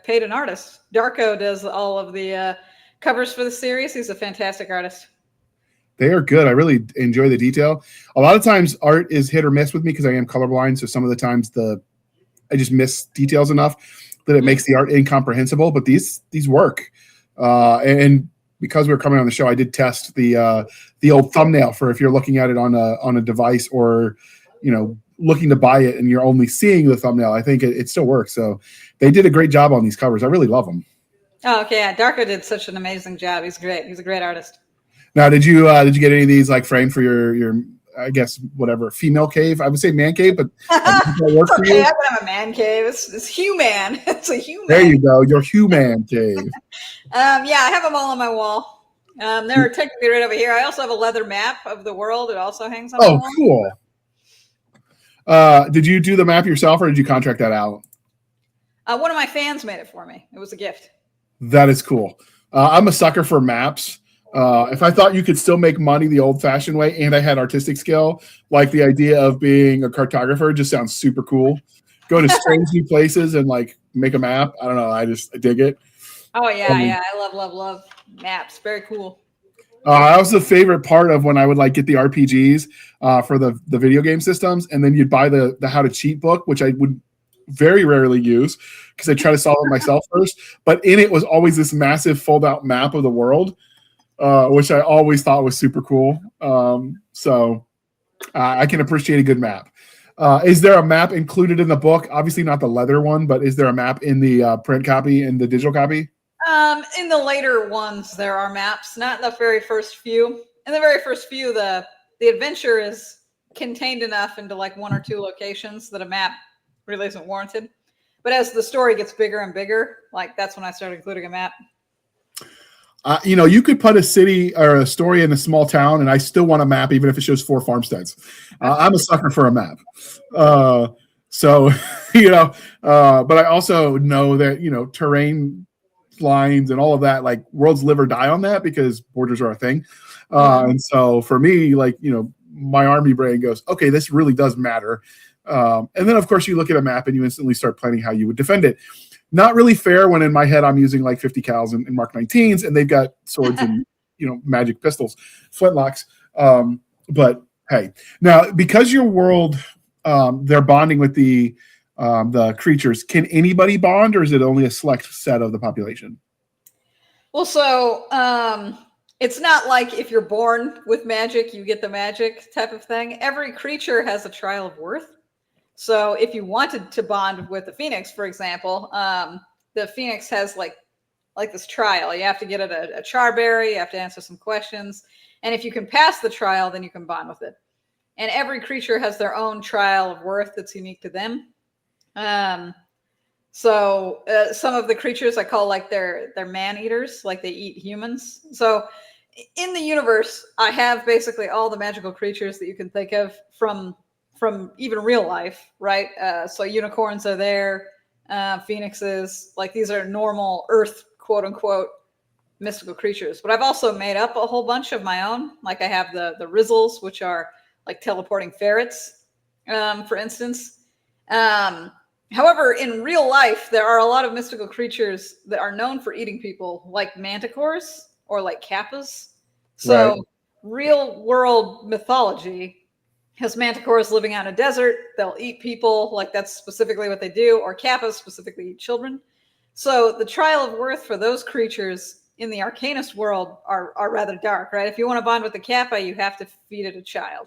paid an artist. Darko does all of the covers for the series. He's a fantastic artist. They are good. I really enjoy the detail. A lot of times art is hit or miss with me because I am colorblind. So some of the times I just miss details enough that it makes the art incomprehensible, but these work. And because we were coming on the show, I did test the old thumbnail for if you're looking at it on a device, or, looking to buy it and you're only seeing the thumbnail. I think it still works. So they did a great job on these covers. I really love them. Oh, okay. Yeah. Darko did such an amazing job. He's great. He's a great artist. Now, did you get any of these like framed for your I guess whatever female cave? I would say man cave, but it's okay. I can have a man cave. It's human. It's a human. There you go. Your human cave. Yeah, I have them all on my wall. They're technically right over here. I also have a leather map of the world. It also hangs on my wall. Cool. Did you do the map yourself, or did you contract that out? One of my fans made it for me. It was a gift. That is cool. I'm a sucker for maps. If I thought you could still make money the old-fashioned way and I had artistic skill, like the idea of being a cartographer just sounds super cool. Go to strange new places and like make a map. I don't know. I dig it. Oh, yeah. Yeah. I love maps. Very cool. That was the favorite part of when I would like get the RPGs for the video game systems, and then you'd buy the how to cheat book, which I would very rarely use because I try to solve it myself first. But in it was always this massive fold-out map of the world, which I always thought was super cool. So I can appreciate a good map. Is there a map included in the book? Obviously not the leather one, but is there a map in the print copy and the digital copy? In the later ones, there are maps, not in the very first few. In the very first few, the adventure is contained enough into like 1 or 2 locations that a map really isn't warranted. But as the story gets bigger and bigger, like that's when I started including a map. You could put a city or a story in a small town, and I still want a map, even if it shows 4 farmsteads. I'm a sucker for a map. So, but I also know that, terrain lines and all of that, like worlds live or die on that because borders are a thing. And so for me, like, my army brain goes, okay, this really does matter. And then of course you look at a map and you instantly start planning how you would defend it. Not really fair when in my head I'm using like 50 cals and Mark 19s and they've got swords and magic pistols, flintlocks. But hey, now because your world, they're bonding with the creatures. Can anybody bond, or is it only a select set of the population? Well, so it's not like if you're born with magic, you get the magic type of thing. Every creature has a trial of worth. So if you wanted to bond with the Phoenix, for example, the Phoenix has like this trial. You have to get it a charberry. You have to answer some questions. And if you can pass the trial, then you can bond with it. And every creature has their own trial of worth that's unique to them. So some of the creatures I call like they're man eaters, like they eat humans. So in the universe, I have basically all the magical creatures that you can think of from even real life, right? So unicorns are there, phoenixes, like these are normal Earth, quote unquote, mystical creatures. But I've also made up a whole bunch of my own. Like I have the Rizzles, which are like teleporting ferrets, for instance. However, in real life, there are a lot of mystical creatures that are known for eating people, like manticores or like kappas. So, Right. real world mythology has manticores living out in a desert. They'll eat people, like that's specifically what they do, or kappas specifically eat children. So, the trial of worth for those creatures in the Arcanist world are rather dark, right? If you want to bond with a kappa, you have to feed it a child.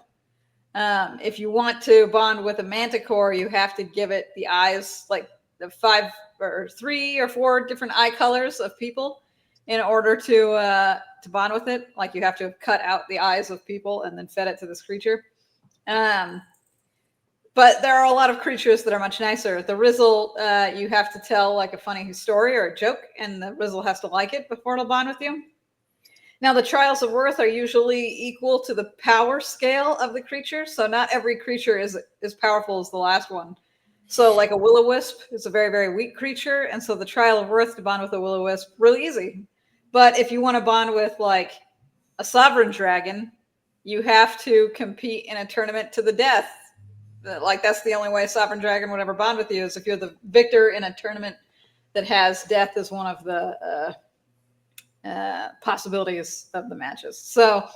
If you want to bond with a manticore, you have to give it the eyes, like the 5 or 3 or 4 different eye colors of people, in order to bond with it. Like you have to cut out the eyes of people and then fed it to this creature. But there are a lot of creatures that are much nicer. The Rizzle, you have to tell like a funny story or a joke, and the Rizzle has to like it before it'll bond with you. Now, the trials of worth are usually equal to the power scale of the creature. So not every creature is as powerful as the last one. So like a will-o-wisp is a very, very weak creature. And so the trial of worth to bond with a will-o-wisp, really easy. But if you want to bond with like a sovereign dragon, you have to compete in a tournament to the death. Like that's the only way a sovereign dragon would ever bond with you, is if you're the victor in a tournament that has death as one of the possibilities of the matches. So,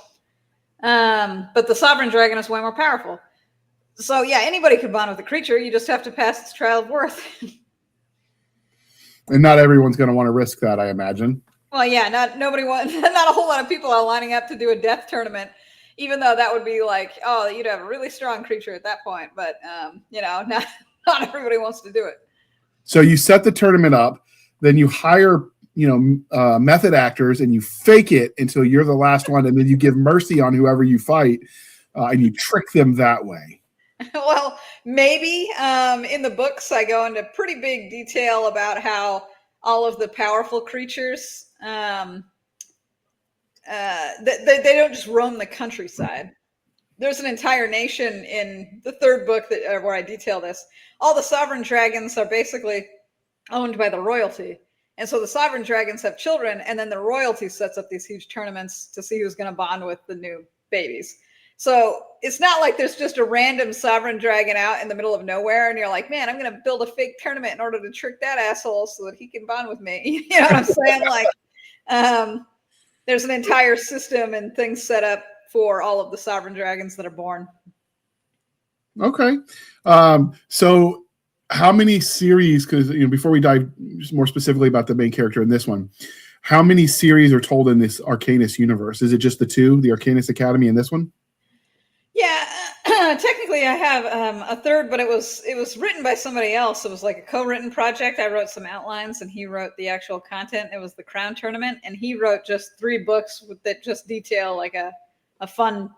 but the sovereign dragon is way more powerful. So yeah, anybody could bond with a creature. You just have to pass its trial of worth. And not everyone's going to want to risk that, I imagine. Well, yeah, not a whole lot of people are lining up to do a death tournament, even though that would be like, oh, you'd have a really strong creature at that point. But not everybody wants to do it. So you set the tournament up, then you hire method actors, and you fake it until you're the last one, and then you give mercy on whoever you fight, and you trick them that way. Well, maybe in the books I go into pretty big detail about how all of the powerful creatures they don't just roam the countryside. There's an entire nation in the 3rd book where I detail this. All the sovereign dragons are basically owned by the royalty. And so the sovereign dragons have children, and then the royalty sets up these huge tournaments to see who's going to bond with the new babies. So it's not like there's just a random sovereign dragon out in the middle of nowhere, and you're like, man, I'm going to build a fake tournament in order to trick that asshole so that he can bond with me. You know what I'm saying? Like, there's an entire system and things set up for all of the sovereign dragons that are born. Okay. So how many series, because before we dive more specifically about the main character in this one, how many series are told in this Arcanist universe? Is it just the 2, the Arcanist Academy and this one? Yeah, technically I have a 3rd, but it was written by somebody else. It was like a co-written project. I wrote some outlines and he wrote the actual content. It was the Crown Tournament, and he wrote just 3 books that just detail like a fun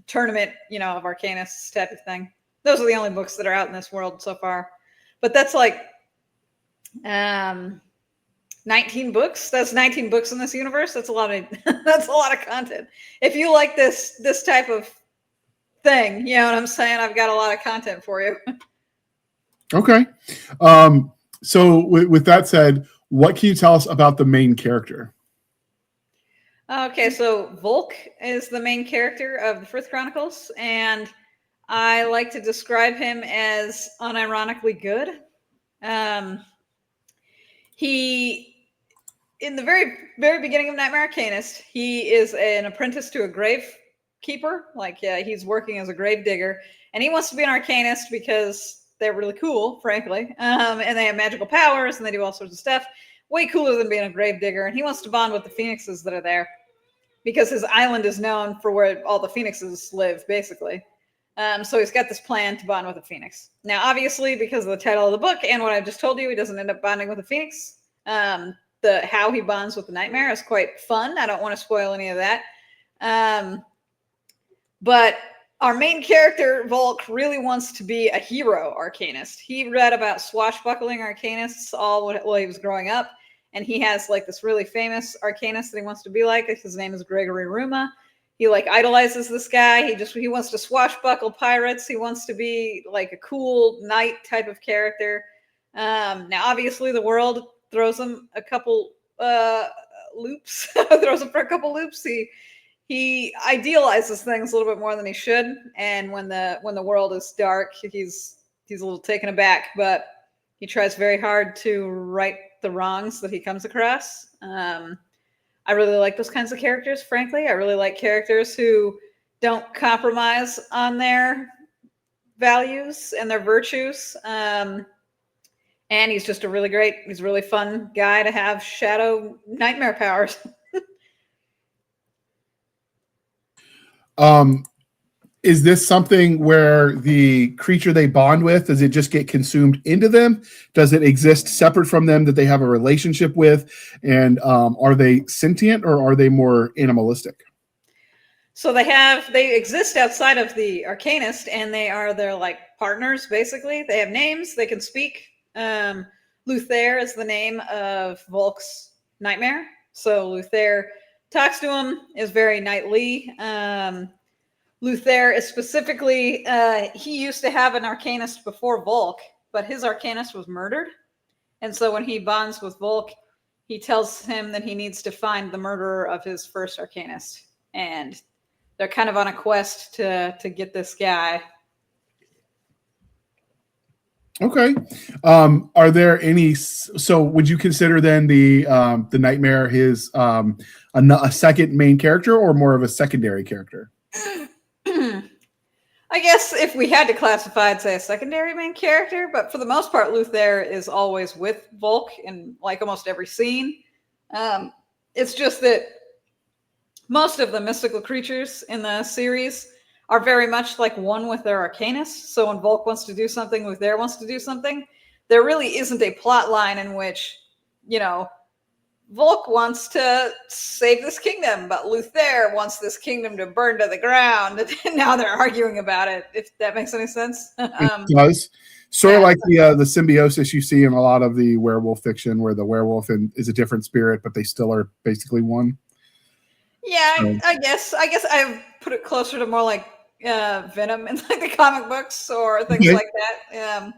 tournament, of Arcanists type of thing. Those are the only books that are out in this world so far. But that's like 19 books. That's 19 books in this universe. That's a lot of content. If you like this type of thing, you know what I'm saying? I've got a lot of content for you. Okay. So with that said, what can you tell us about the main character? Okay, so Volk is the main character of the Frith Chronicles, and I like to describe him as unironically good. He, in the very, very beginning of Knightmare Arcanist, he is an apprentice to a grave keeper. Like, he's working as a grave digger, and he wants to be an Arcanist because they're really cool, frankly. And they have magical powers, and they do all sorts of stuff. Way cooler than being a grave digger. And he wants to bond with the phoenixes that are there, because his island is known for where all the phoenixes live, basically. So he's got this plan to bond with a phoenix. Now, obviously, because of the title of the book and what I just told you, he doesn't end up bonding with a phoenix. How he bonds with the Knightmare is quite fun. I don't want to spoil any of that. But our main character, Volk, really wants to be a hero Arcanist. He read about swashbuckling Arcanists all while he was growing up, and he has like this really famous Arcanist that he wants to be like. His name is Gregory Ruma. He like idolizes this guy. He wants to swashbuckle pirates. He wants to be like a cool knight type of character. Now, obviously, the world throws him a couple loops. Throws him for a couple loops. He idealizes things a little bit more than he should, and when the world is dark, he's a little taken aback. But he tries very hard to right the wrongs that he comes across. I really like those kinds of characters, frankly. I really like characters who don't compromise on their values and their virtues. And he's just he's a really fun guy to have shadow nightmare powers. Is this something where the creature they bond with, does it just get consumed into them? Does it exist separate from them that they have a relationship with? And are they sentient or are they more animalistic? So they exist outside of the Arcanist, and they're like partners, basically. They have names, they can speak. Luther is the name of Volk's nightmare. So Luther talks to him, is very knightly. Luther is specifically, he used to have an Arcanist before Volk, but his Arcanist was murdered. And so when he bonds with Volk, he tells him that he needs to find the murderer of his first Arcanist. And they're kind of on a quest to get this guy. Okay. Are there any, so would you consider then the nightmare a second main character or more of a secondary character? I guess if we had to classify, I'd say a secondary main character, but for the most part, Luther is always with Volk in like almost every scene. It's just that most of the mystical creatures in the series are very much like one with their Arcanist. So when Volk wants to do something, Luther wants to do something. There really isn't a plot line in which, Volk wants to save this kingdom, but Luther wants this kingdom to burn to the ground. And now they're arguing about it, if that makes any sense. It does. Sort of like the symbiosis you see in a lot of the werewolf fiction, where the werewolf is a different spirit, but they still are basically one. Yeah, I guess I put it closer to more like Venom in like the comic books or things like that.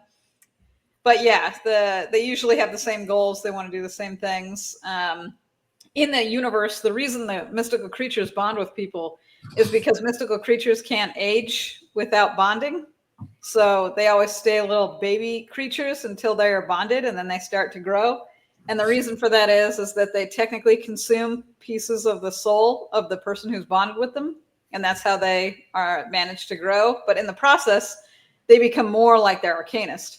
But yeah, they usually have the same goals. They want to do the same things. In the universe, the reason the mystical creatures bond with people is because mystical creatures can't age without bonding. So they always stay little baby creatures until they are bonded, and then they start to grow. And the reason for that is that they technically consume pieces of the soul of the person who's bonded with them. And that's how they are managed to grow. But in the process, they become more like their Arcanist.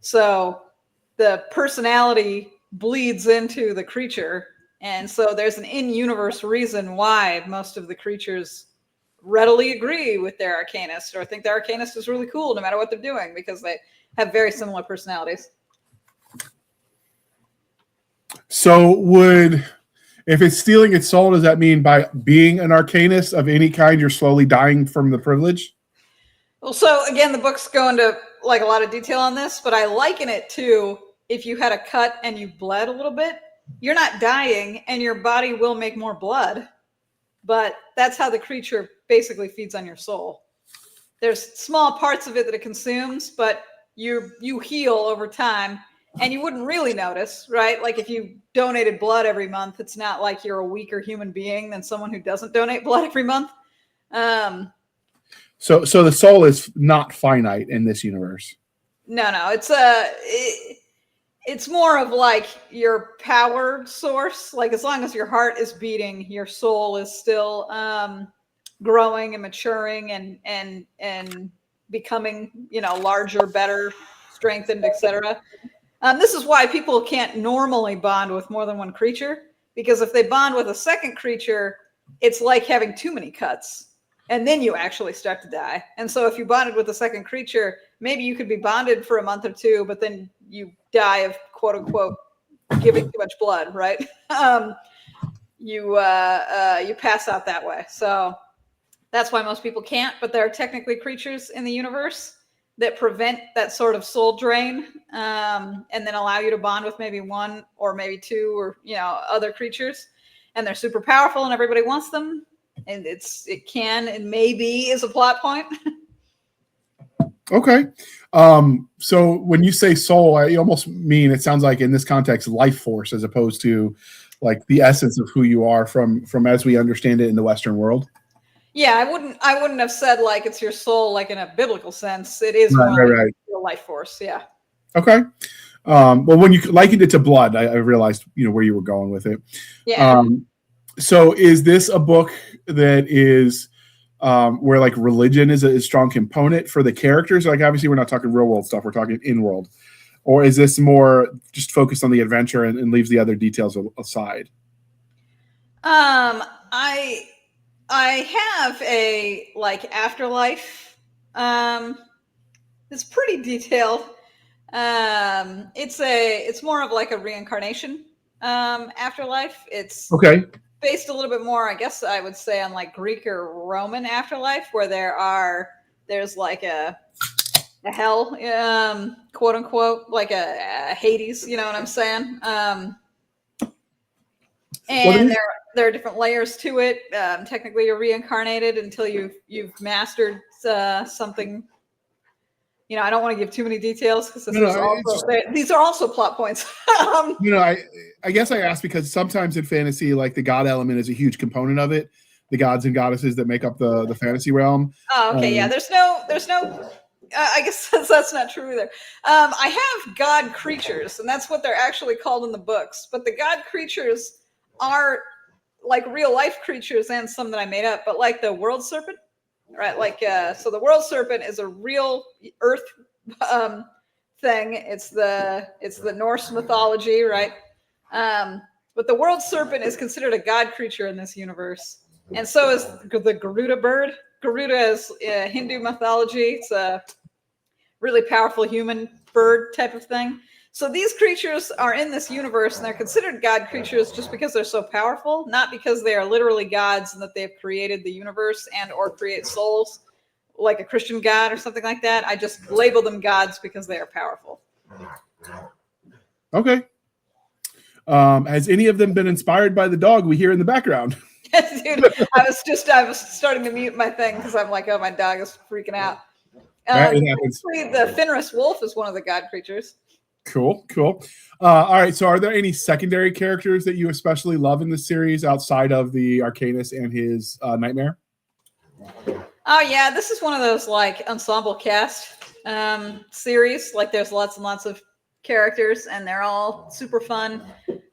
So the personality bleeds into the creature. And so there's an in-universe reason why most of the creatures readily agree with their Arcanist or think their Arcanist is really cool no matter what they're doing, because they have very similar personalities. So if it's stealing its soul, does that mean by being an Arcanist of any kind, you're slowly dying from the privilege? Well, so again, the books go into like a lot of detail on this, but I liken it to if you had a cut and you bled a little bit, you're not dying and your body will make more blood, but that's how the creature basically feeds on your soul. There's small parts of it that it consumes, but you heal over time. And you wouldn't really notice, right? Like if you donated blood every month, it's not like you're a weaker human being than someone who doesn't donate blood every month. So the soul is not finite in this universe. No, it's more of like your power source. Like as long as your heart is beating, your soul is still growing and maturing and becoming, larger, better, strengthened, etc. This is why people can't normally bond with more than one creature, because if they bond with a second creature, it's like having too many cuts, and then you actually start to die. And so if you bonded with a second creature, maybe you could be bonded for a month or two, but then you die of quote unquote giving too much blood, right? You pass out that way. So that's why most people can't, but there are technically creatures in the universe that prevent that sort of soul drain, and then allow you to bond with maybe one or maybe two or other creatures, and they're super powerful and everybody wants them, and it can and maybe is a plot point. Okay. So when you say soul, you almost mean, it sounds like in this context, life force, as opposed to like the essence of who you are from as we understand it in the Western world. Yeah, I wouldn't have said like it's your soul, like in a biblical sense. It is Right, more right. your life force. Yeah. Okay. Well, when you likened it to blood, I realized where you were going with it. Yeah. So is this a book that is where like religion is a strong component for the characters? Like obviously we're not talking real world stuff, we're talking in world. Or is this more just focused on the adventure and leaves the other details aside? I have a like afterlife. It's pretty detailed. It's more of like a reincarnation afterlife. It's Okay. based a little bit more, I guess I would say, on like Greek or Roman afterlife, where there's like a hell, quote unquote, like a Hades, you know what I'm saying? And there are different layers to it. Technically, you're reincarnated until you've mastered something. I don't want to give too many details because these are also plot points. I guess I asked because sometimes in fantasy, like the god element is a huge component of it. The gods and goddesses that make up the fantasy realm. Oh, okay, yeah. There's no. I guess that's not true either. I have god creatures, and that's what they're actually called in the books. But the god creatures are like real life creatures and some that I made up. But like the world serpent, right? Like so, the world serpent is a real Earth thing. It's the Norse mythology, right? But the world serpent is considered a god creature in this universe, and so is the Garuda bird. Garuda is Hindu mythology. It's a really powerful human bird type of thing. So these creatures are in this universe, and they're considered god creatures just because they're so powerful, not because they are literally gods and that they've created the universe and or create souls like a Christian god or something like that. I just label them gods because they are powerful. Okay. Has any of them been inspired by the dog we hear in the background? Dude, I was starting to mute my thing because I'm like, oh, my dog is freaking out. The Fenris wolf is one of the god creatures. Cool. All right. So are there any secondary characters that you especially love in this series outside of the Arcanist and his Knightmare? Oh, yeah. This is one of those like ensemble cast series. Like there's lots and lots of characters and they're all super fun.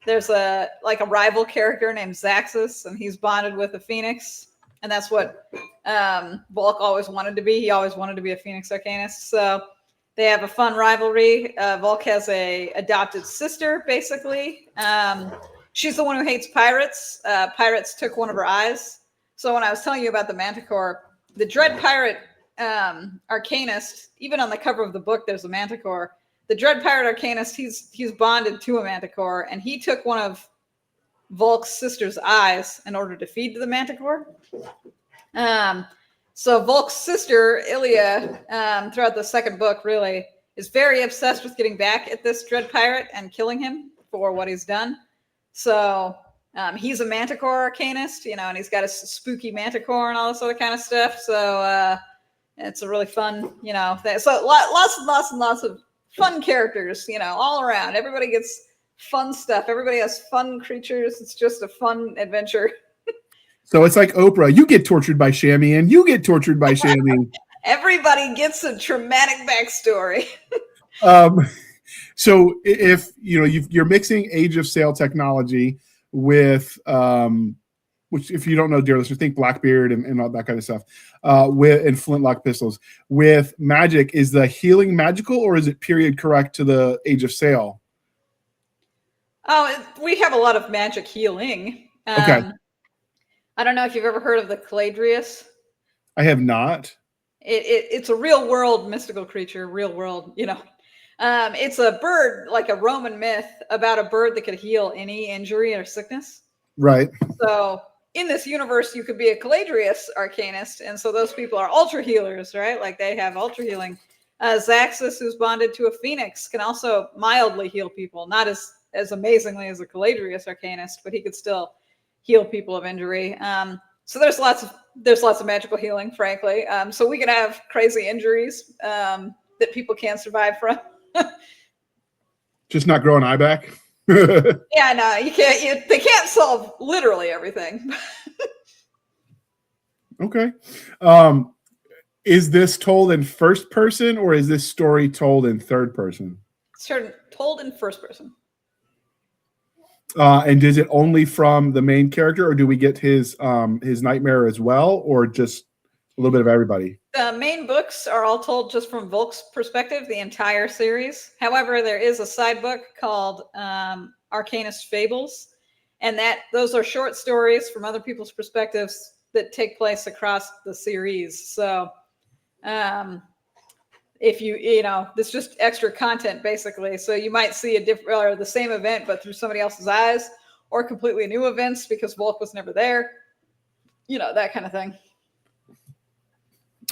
There's a rival character named Zaxxus, and he's bonded with a phoenix. And that's what Volk always wanted to be. He always wanted to be a Phoenix Arcanist. So they have a fun rivalry. Volk has a adopted sister, basically. She's the one who hates pirates. Pirates took one of her eyes. So when I was telling you about the Manticore, the Dread Pirate Arcanist, even on the cover of the book, there's a Manticore. The Dread Pirate Arcanist, he's bonded to a Manticore, and he took one of Volk's sister's eyes in order to feed the Manticore. So Volk's sister, Ilya, throughout the second book, really is very obsessed with getting back at this Dread Pirate and killing him for what he's done. So he's a Manticore Arcanist, and he's got a spooky Manticore and all this other kind of stuff. So it's a really fun, thing. So lots and lots of fun characters, all around. Everybody gets fun stuff. Everybody has fun creatures. It's just a fun adventure. So it's like Oprah. You get tortured by Shami, and you get tortured by Shami. Everybody gets a traumatic backstory. So if you're mixing Age of Sail technology with, which if you don't know, dear listeners, think Blackbeard and all that kind of stuff, and flintlock pistols with magic. Is the healing magical, or is it period correct to the Age of Sail? Oh, we have a lot of magic healing. Okay. I don't know if you've ever heard of the Caladrius. I have not. It's a real world mystical creature, real world, It's a bird, like a Roman myth about a bird that could heal any injury or sickness. Right. So in this universe, you could be a Caladrius Arcanist, and so those people are ultra healers, right? Like they have ultra healing. Zaxxas, who's bonded to a phoenix, can also mildly heal people, not as amazingly as a Caladrius Arcanist, but he could still heal people of injury. So there's lots of magical healing, frankly. So we can have crazy injuries that people can't survive from. Just not grow an eye back. Yeah, no, you can't. They can't solve literally everything. Okay. Is this told in first person, or is this story told in third person? It's told in first person. And is it only from the main character, or do we get his nightmare as well, or just a little bit of everybody? The main books are all told just from Volk's perspective, the entire series. However, there is a side book called Arcanist Fables, and those are short stories from other people's perspectives that take place across the series. So if it's just extra content, basically. So you might see the same event, but through somebody else's eyes, or completely new events because Volk was never there. That kind of thing.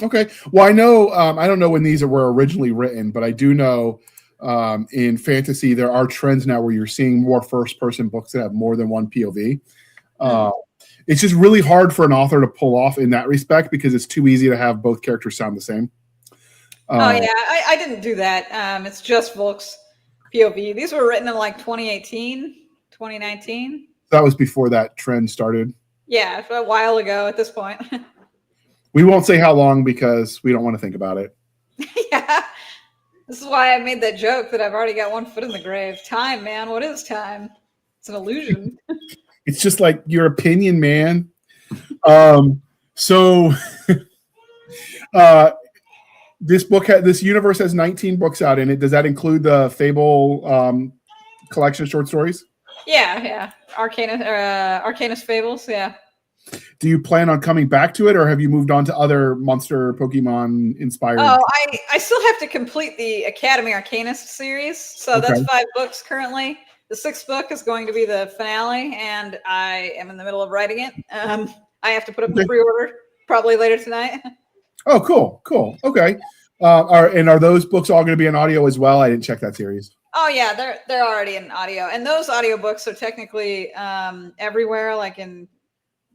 Okay. Well, I know, I don't know when these were originally written, but I do know in fantasy, there are trends now where you're seeing more first-person books that have more than one POV. It's just really hard for an author to pull off in that respect because it's too easy to have both characters sound the same. I didn't do that. It's just Volk's POV. These were written in like 2018, 2019. That was before that trend started. Yeah, a while ago at this point. We won't say how long because we don't want to think about it. Yeah. This is why I made that joke that I've already got one foot in the grave. Time, man. What is time? It's an illusion. It's just like your opinion, man. This universe has 19 books out in it. Does that include the Fable collection of short stories? Yeah. Arcanist Fables, yeah. Do you plan on coming back to it, or have you moved on to other monster Pokemon inspired? Oh, I still have to complete the Academy Arcanist series. So that's 5 books currently. The 6th book is going to be the finale, and I am in the middle of writing it. I have to put up the pre-order probably later tonight. Oh, cool. Okay. Are those books all going to be in audio as well? I didn't check that series. Oh yeah, they're already in audio, and those audiobooks are technically everywhere, like in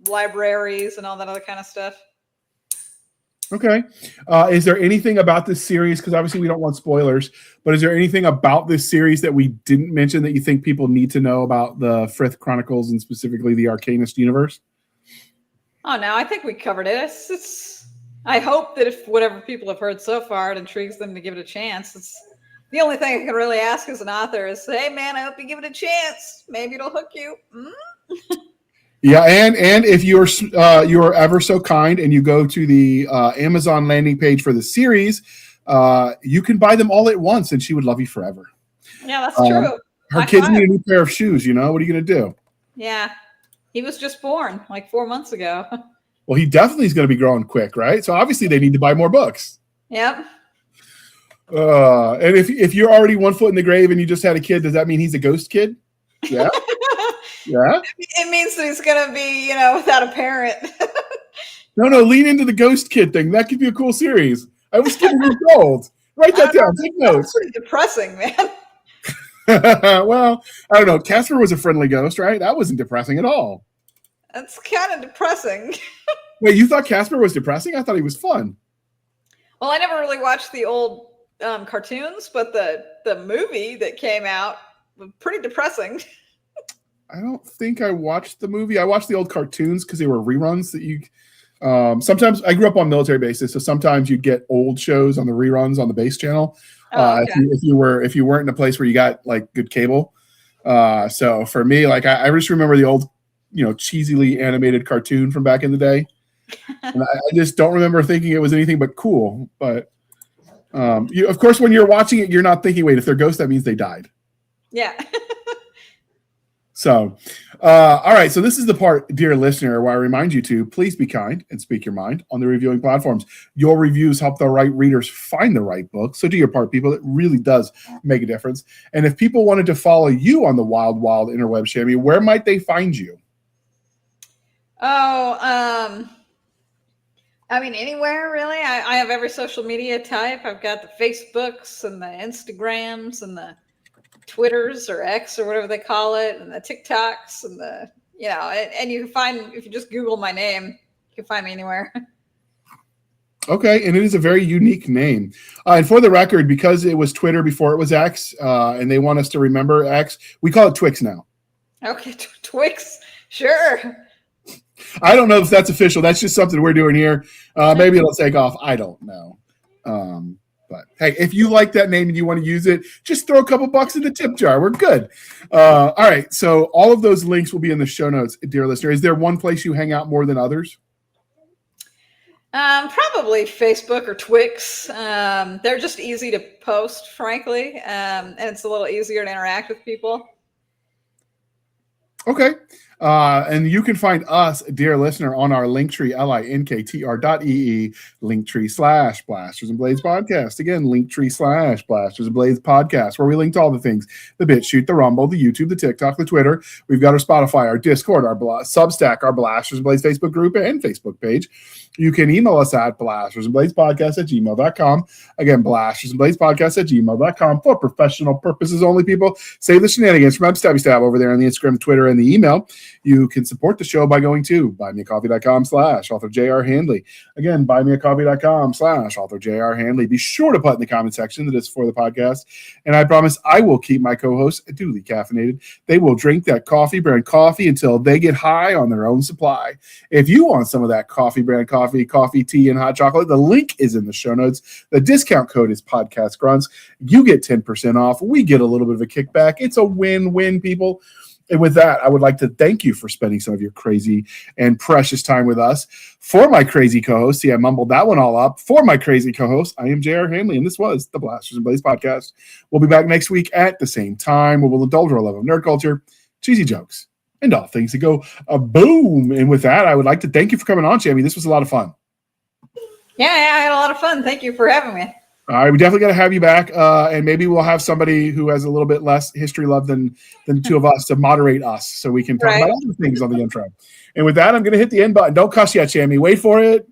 libraries and all that other kind of stuff. Okay. Is there anything about this series, because obviously we don't want spoilers, but is there anything about this series that we didn't mention that you think people need to know about the Frith Chronicles and specifically the Arcanist universe? Oh no, I think we covered it. I hope that if whatever people have heard so far, it intrigues them to give it a chance. It's the only thing I can really ask as an author is, hey man, I hope you give it a chance. Maybe it'll hook you. Yeah, and if you're ever so kind and you go to the Amazon landing page for the series, you can buy them all at once, and she would love you forever. Yeah, that's true. Her kids need a new pair of shoes. What are you going to do? Yeah, he was just born like 4 months ago. Well, he definitely is going to be growing quick, right? So obviously they need to buy more books. Yep. And if you're already 1 foot in the grave and you just had a kid, does that mean he's a ghost kid? Yeah. Yeah. It means that he's going to be, without a parent. No, lean into the ghost kid thing. That could be a cool series. I was kidding years old. Write that down. Take notes. That's pretty depressing, man. Well, I don't know. Casper was a friendly ghost, right? That wasn't depressing at all. That's kind of depressing. Wait, you thought Casper was depressing? I thought he was fun. Well, I never really watched the old cartoons, but the movie that came out was pretty depressing. I don't think I watched the movie. I watched the old cartoons because they were reruns that you sometimes. I grew up on military bases, so sometimes you'd get old shows on the reruns on the base channel. Okay. If you weren't in a place where you got like good cable. So for me, like I just remember the old, cheesily animated cartoon from back in the day. And I just don't remember thinking it was anything but cool. But of course, when you're watching it, you're not thinking, wait, if they're ghosts, that means they died. Yeah. So, all right. So this is the part, dear listener, where I remind you to please be kind and speak your mind on the reviewing platforms. Your reviews help the right readers find the right book. So do your part, people. It really does make a difference. And if people wanted to follow you on the wild, wild interweb, Shami, where might they find you? Oh, I mean, anywhere really. I have every social media type. I've got the Facebooks and the Instagrams and the Twitters or X or whatever they call it, and the TikToks and the, and you can find, if you just Google my name, you can find me anywhere. Okay, and it is a very unique name. And for the record, because it was Twitter before it was X, and they want us to remember X, we call it Twix now. Okay, Twix, sure. I don't know if that's official. That's just something we're doing here. Maybe it'll take off. I don't know. But hey, if you like that name and you want to use it, just throw a couple bucks in the tip jar. We're good. All right. So all of those links will be in the show notes, dear listener. Is there one place you hang out more than others? Probably Facebook or Twix. They're just easy to post, frankly, and it's a little easier to interact with people. Okay. And you can find us, dear listener, on our Linktree, linktr.ee, Linktree/Blasters and Blades podcast. Again, Linktree/Blasters and Blades podcast, where we link to all the things: the BitChute, the Rumble, the YouTube, the TikTok, the Twitter. We've got our Spotify, our Discord, our Substack, our Blasters and Blades Facebook group and Facebook page. You can email us at blastersandbladespodcast@gmail.com. Again, blastersandbladespodcast@gmail.com for professional purposes only, people. Save the shenanigans from Stabby Stab over there on the Instagram, Twitter, and the email. You can support the show by going to buymeacoffee.com/author J.R. Handley. Again, buymeacoffee.com/author J.R. Handley. Be sure to put in the comment section that it's for the podcast. And I promise I will keep my co-hosts duly caffeinated. They will drink that coffee brand coffee until they get high on their own supply. If you want some of that coffee brand coffee, tea, and hot chocolate, the link is in the show notes. The discount code is Podcast Grunts. You get 10% off. We get a little bit of a kickback. It's a win-win, people. And with that, I would like to thank you for spending some of your crazy and precious time with us. For my crazy co-host, see, I mumbled that one all up. For my crazy co-host, I am J.R. Handley, and this was the Blasters and Blades podcast. We'll be back next week at the same time, where we'll indulge our love of nerd culture, cheesy jokes, and all things that go boom. And with that, I would like to thank you for coming on, Shami. This was a lot of fun. Yeah, I had a lot of fun. Thank you for having me. All right, we definitely got to have you back, and maybe we'll have somebody who has a little bit less history love than the two of us to moderate us, so we can talk about other things on the intro. And with that, I'm going to hit the end button. Don't cuss yet, Shami. Wait for it.